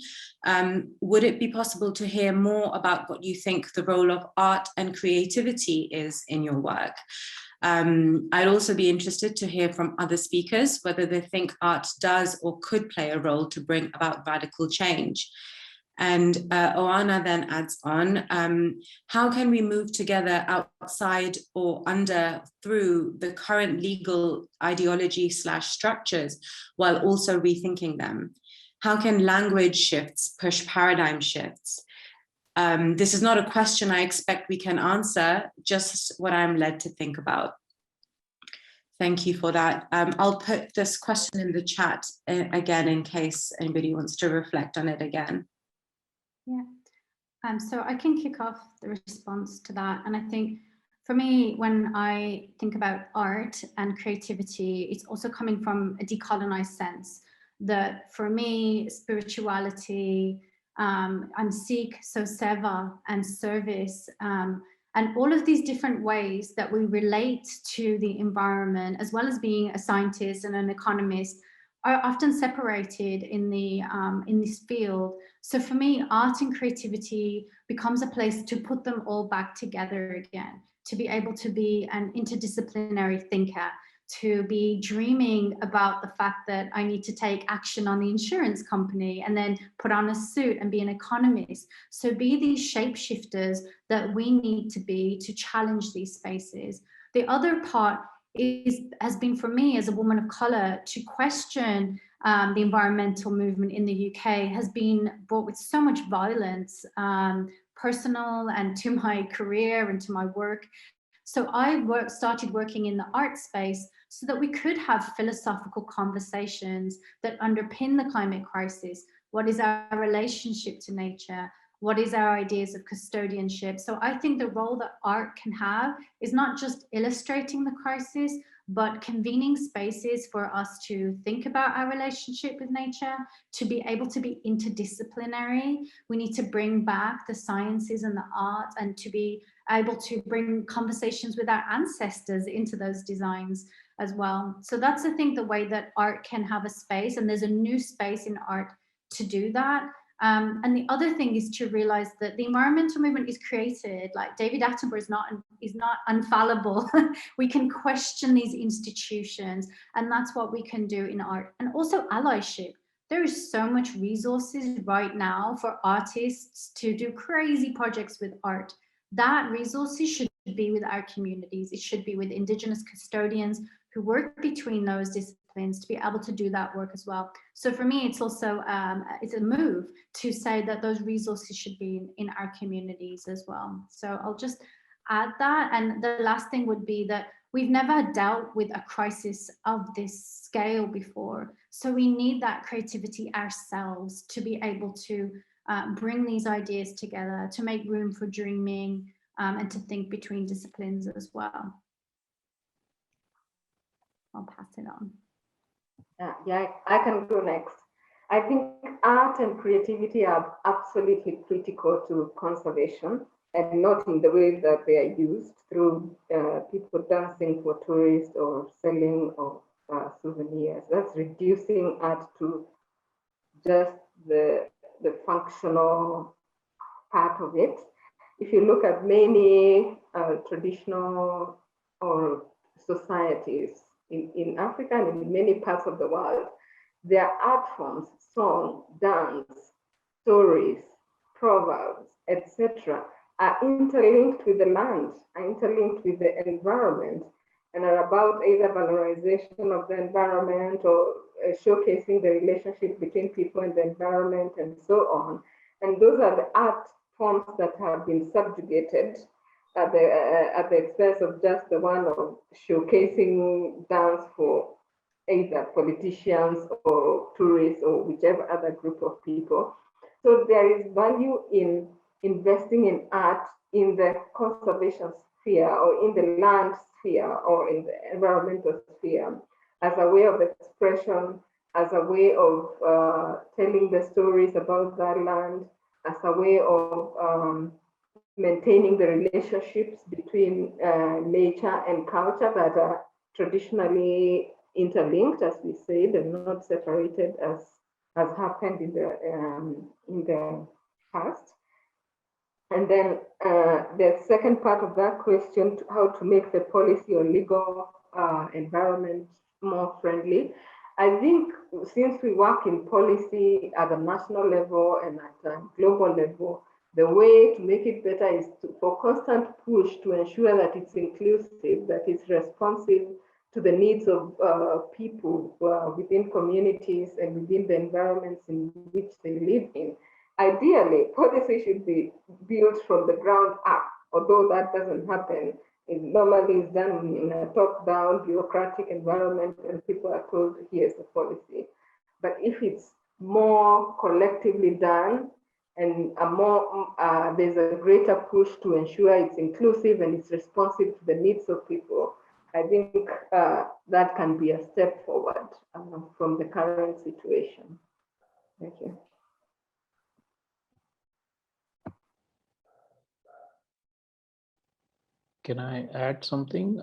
Would it be possible to hear more about what you think the role of art and creativity is in your work? I'd also be interested to hear from other speakers whether they think art does or could play a role to bring about radical change. And Oana then adds on, how can we move together outside or under through the current legal ideology / structures while also rethinking them? How can language shifts push paradigm shifts? This is not a question I expect we can answer, just what I'm led to think about. Thank you for that. I'll put this question in the chat again in case anybody wants to reflect on it again. Yeah, so I can kick off the response to that. And I think for me, when I think about art and creativity, it's also coming from a decolonized sense that for me, spirituality, I'm Sikh, so seva and service, and all of these different ways that we relate to the environment, as well as being a scientist and an economist, are often separated in this field. So for me, art and creativity becomes a place to put them all back together again, to be able to be an interdisciplinary thinker, to be dreaming about the fact that I need to take action on the insurance company and then put on a suit and be an economist. So be these shapeshifters that we need to be to challenge these spaces. The other part has been for me as a woman of color to question the environmental movement in the UK has been brought with so much violence, personal and to my career and to my work. So I started working in the art space so that we could have philosophical conversations that underpin the climate crisis. What is our relationship to nature? What is our ideas of custodianship? So I think the role that art can have is not just illustrating the crisis, but convening spaces for us to think about our relationship with nature, to be able to be interdisciplinary. We need to bring back the sciences and the art and to be able to bring conversations with our ancestors into those designs as well. So that's, I think, the way that art can have a space, and there's a new space in art to do that. And the other thing is to realize that the environmental movement is created, like David Attenborough is not infallible. We can question these institutions, and that's what we can do in art. And also allyship. There is so much resources right now for artists to do crazy projects with art. That resources should be with our communities. It should be with Indigenous custodians who work between those disciplines to be able to do that work as well. So for me, it's also it's a move to say that those resources should be in our communities as well. So I'll just add that. And the last thing would be that we've never dealt with a crisis of this scale before. So we need that creativity ourselves to be able to bring these ideas together, to make room for dreaming and to think between disciplines as well. I'll pass it on. Yeah, I can go next. I think art and creativity are absolutely critical to conservation, and not in the way that they are used through people dancing for tourists or selling of souvenirs. That's reducing art to just the functional part of it. If you look at many traditional or societies in Africa and in many parts of the world, their art forms, song, dance, stories, proverbs, etc., are interlinked with the land, are interlinked with the environment, and are about either valorization of the environment or showcasing the relationship between people and the environment and so on. And those are the art forms that have been subjugated at the expense of just the one of showcasing dance for either politicians or tourists or whichever other group of people. So there is value in investing in art in the conservation sphere or in the land sphere or in the environmental sphere as a way of expression, as a way of telling the stories about that land, as a way of maintaining the relationships between nature and culture that are traditionally interlinked, as we said, and not separated as has happened in the past. And then the second part of that question, how to make the policy or legal environment more friendly. I think since we work in policy at a national level and at a global level, the way to make it better is for constant push to ensure that it's inclusive, that it's responsive to the needs of people within communities and within the environments in which they live in. Ideally, policy should be built from the ground up, although that doesn't happen. It normally is done in a top-down bureaucratic environment and people are told, here's the policy. But if it's more collectively done and there's a greater push to ensure it's inclusive and it's responsive to the needs of people, I think that can be a step forward from the current situation. Thank you. Can I add something?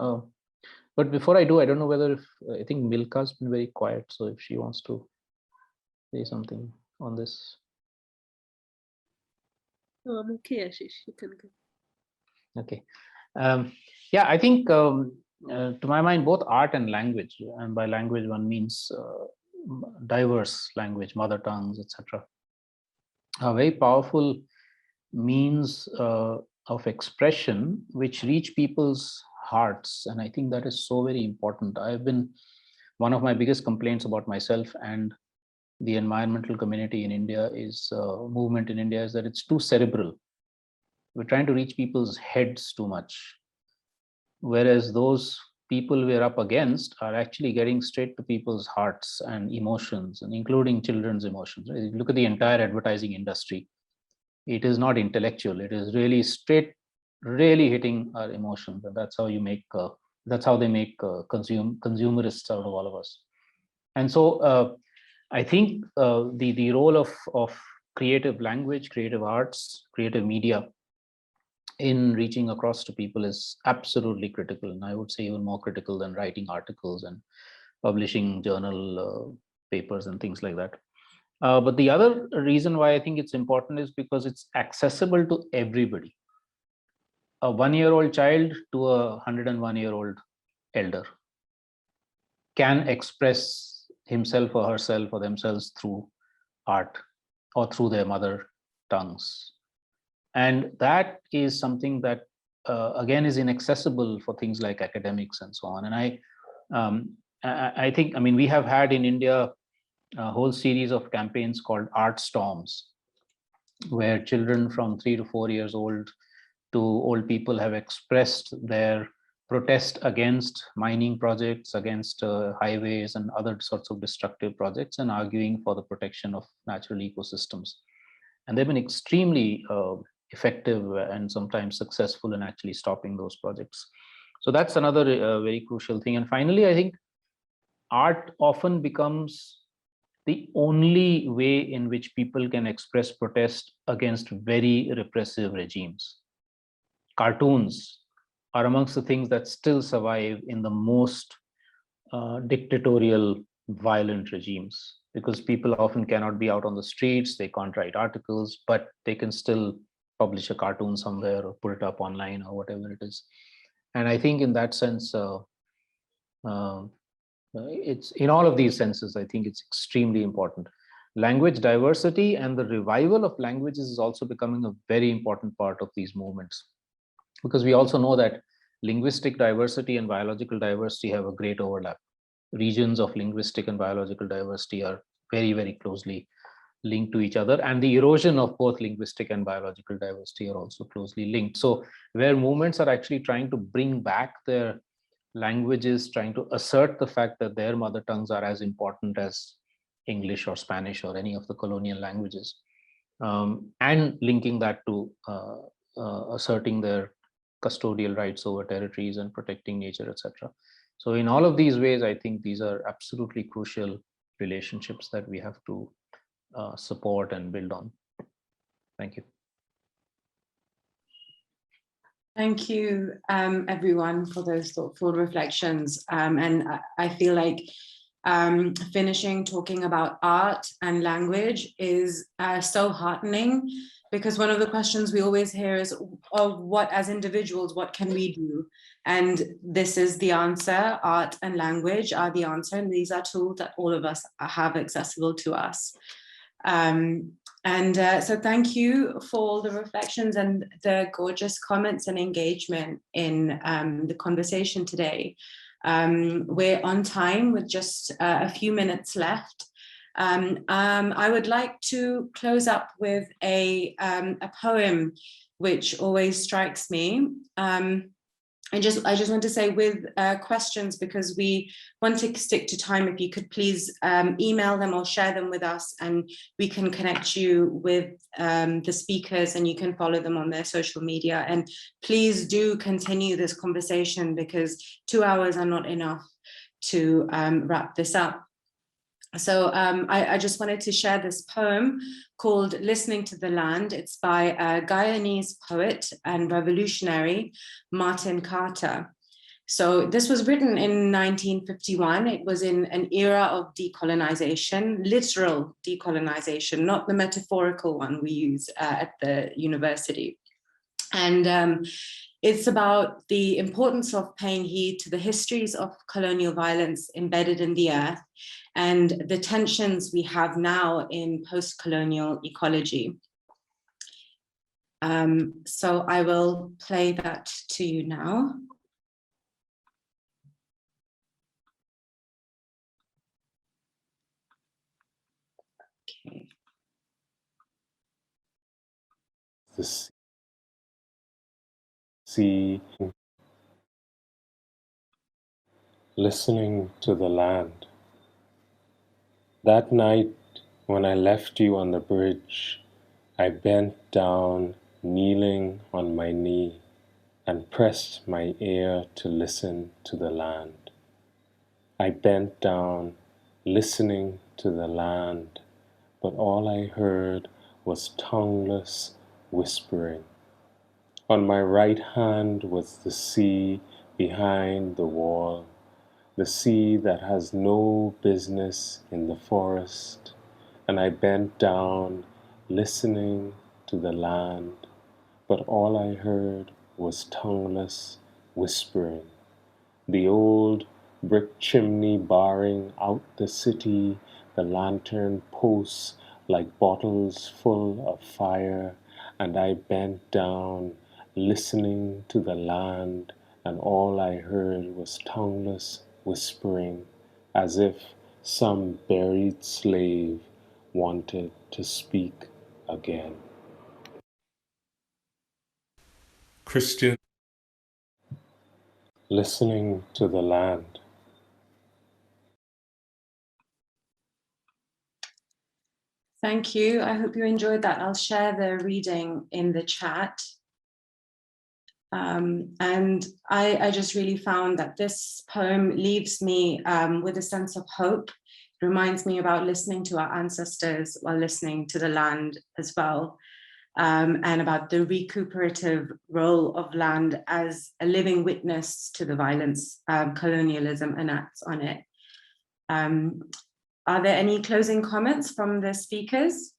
But before I do, I don't know whether I think Milka's been very quiet. So if she wants to say something on this. No, I'm okay, Ashish, you can go. Okay. Yeah, I think to my mind, both art and language, and by language one means diverse language, mother tongues, etc., are very powerful means of expression which reach people's hearts. And I think that is so very important. I've been, one of my biggest complaints about myself and the environmental community in India is movement in India is that it's too cerebral. We're trying to reach people's heads too much, whereas those people we're up against are actually getting straight to people's hearts and emotions, and including children's emotions. Look at the entire advertising industry. It is not intellectual. It is really straight, really hitting our emotions, and that's how you make. That's how they make consumerists out of all of us. And so I think the role of creative language, creative arts, creative media in reaching across to people is absolutely critical, and I would say even more critical than writing articles and publishing journal papers and things like that. But the other reason why I think it's important is because it's accessible to everybody. A 1-year-old child to a 101-year-old elder can express himself or herself or themselves through art or through their mother tongues. And that is something that, again, is inaccessible for things like academics and so on. And I think, I mean, we have had in India a whole series of campaigns called Art Storms, where children from 3 to 4 years old to old people have expressed their protest against mining projects, against highways and other sorts of destructive projects, and arguing for the protection of natural ecosystems. And they've been extremely effective and sometimes successful in actually stopping those projects. So that's another very crucial thing. And finally, I think art often becomes the only way in which people can express protest against very repressive regimes. Cartoons are amongst the things that still survive in the most dictatorial, violent regimes, because people often cannot be out on the streets, they can't write articles, but they can still publish a cartoon somewhere or put it up online or whatever it is. And I think in that sense, it's in all of these senses, I think it's extremely important. Language diversity and the revival of languages is also becoming a very important part of these movements, because we also know that linguistic diversity and biological diversity have a great overlap. Regions of linguistic and biological diversity are very, very closely linked to each other, and the erosion of both linguistic and biological diversity are also closely linked. So where movements are actually trying to bring back their languages, trying to assert the fact that their mother tongues are as important as English or Spanish or any of the colonial languages, and linking that to asserting their custodial rights over territories and protecting nature, etc. So in all of these ways, I think these are absolutely crucial relationships that we have to support and build on. Thank you. Thank you, everyone, for those thoughtful reflections. And I feel like finishing talking about art and language is so heartening, because one of the questions we always hear is, oh, what as individuals, what can we do? And this is the answer. Art and language are the answer, and these are tools that all of us have accessible to us. So thank you for all the reflections and the gorgeous comments and engagement in the conversation today. We're on time with just a few minutes left. I would like to close up with a poem which always strikes me. I just want to say with questions, because we want to stick to time, if you could please email them or share them with us, and we can connect you with the speakers, and you can follow them on their social media. And please do continue this conversation, because 2 hours are not enough to wrap this up. So I just wanted to share this poem called Listening to the Land. It's by a Guyanese poet and revolutionary, Martin Carter. So this was written in 1951. It was in an era of decolonization, literal decolonization, not the metaphorical one we use at the university. And it's about the importance of paying heed to the histories of colonial violence embedded in the earth and the tensions we have now in post-colonial ecology. So I will play that to you now. Okay. The sea, listening to the land. That night when I left you on the bridge, I bent down, kneeling on my knee, and pressed my ear to listen to the land. I bent down, listening to the land, but all I heard was tongueless whispering. On my right hand was the sea behind the wall, the sea that has no business in the forest, and I bent down, listening to the land, but all I heard was tongueless whispering. The old brick chimney barring out the city, the lantern posts like bottles full of fire, and I bent down, listening to the land, and all I heard was tongueless whispering, as if some buried slave wanted to speak again. Christian. Listening to the land. Thank you. I hope you enjoyed that. I'll share the reading in the chat. And I just really found that this poem leaves me with a sense of hope. It reminds me about listening to our ancestors while listening to the land as well, and about the recuperative role of land as a living witness to the violence colonialism enacts on it. Are there any closing comments from the speakers?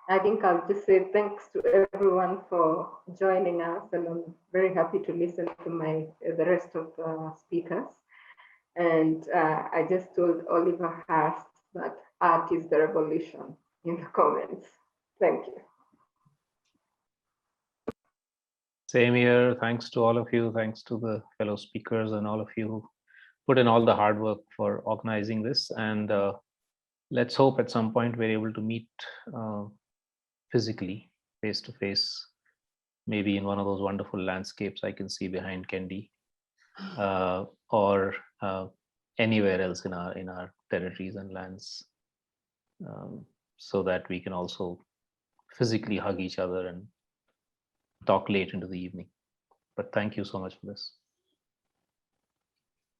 I think I'll just say thanks to everyone for joining us, and I'm very happy to listen to the rest of the speakers. And I just told Oliver Hurst that art is the revolution in the comments. Thank you. Same here. Thanks to all of you. Thanks to the fellow speakers and all of you who put in all the hard work for organizing this. And let's hope at some point we're able to meet physically, face to face, maybe in one of those wonderful landscapes I can see behind Kendi, or anywhere else in our territories and lands, so that we can also physically hug each other and talk late into the evening. But thank you so much for this.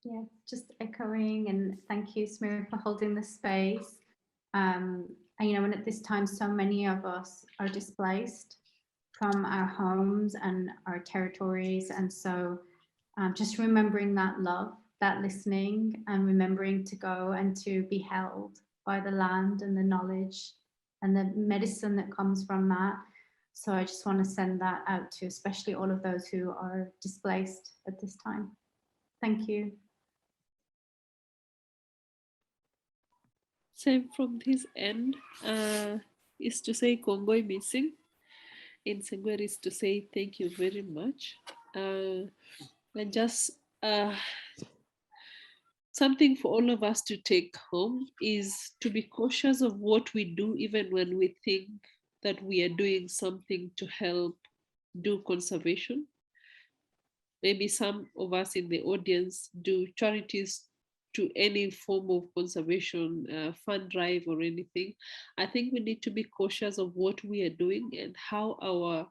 Yeah, just echoing, and thank you, Samira, for holding the space. And you know, and at this time, so many of us are displaced from our homes and our territories, and so just remembering that love, that listening, and remembering to go and to be held by the land and the knowledge and the medicine that comes from that. So I just want to send that out to especially all of those who are displaced at this time. Thank you. Same from this end is to say Kongoi missing. In Sengwer is to say thank you very much. And just something for all of us to take home is to be cautious of what we do, even when we think that we are doing something to help do conservation. Maybe some of us in the audience do charities to any form of conservation, fund drive or anything. I think we need to be cautious of what we are doing and how our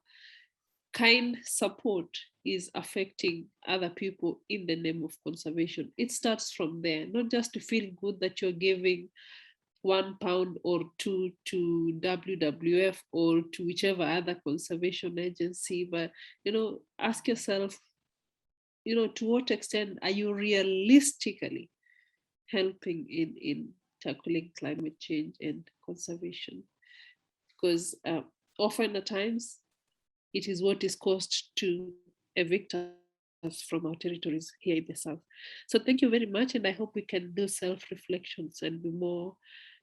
kind support is affecting other people in the name of conservation. It starts from there, not just to feel good that you're giving £1 or 2 to WWF or to whichever other conservation agency, but ask yourself, to what extent are you realistically helping in tackling climate change and conservation? Because often at times it is what is cost to evict us from our territories here in the South. So thank you very much, and I hope we can do self-reflections and be more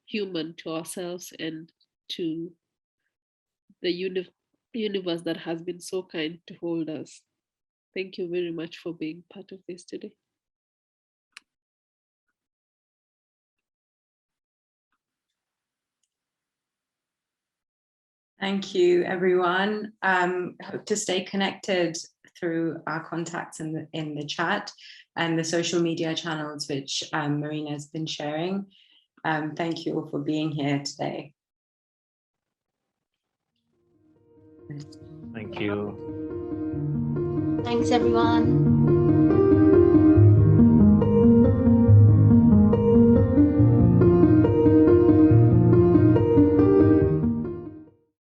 human to ourselves and to the universe that has been so kind to hold us. Thank you very much for being part of this today. Thank you, everyone. Hope to stay connected through our contacts in the chat and the social media channels which Marina has been sharing. Thank you all for being here today. Thank you. Thanks, everyone.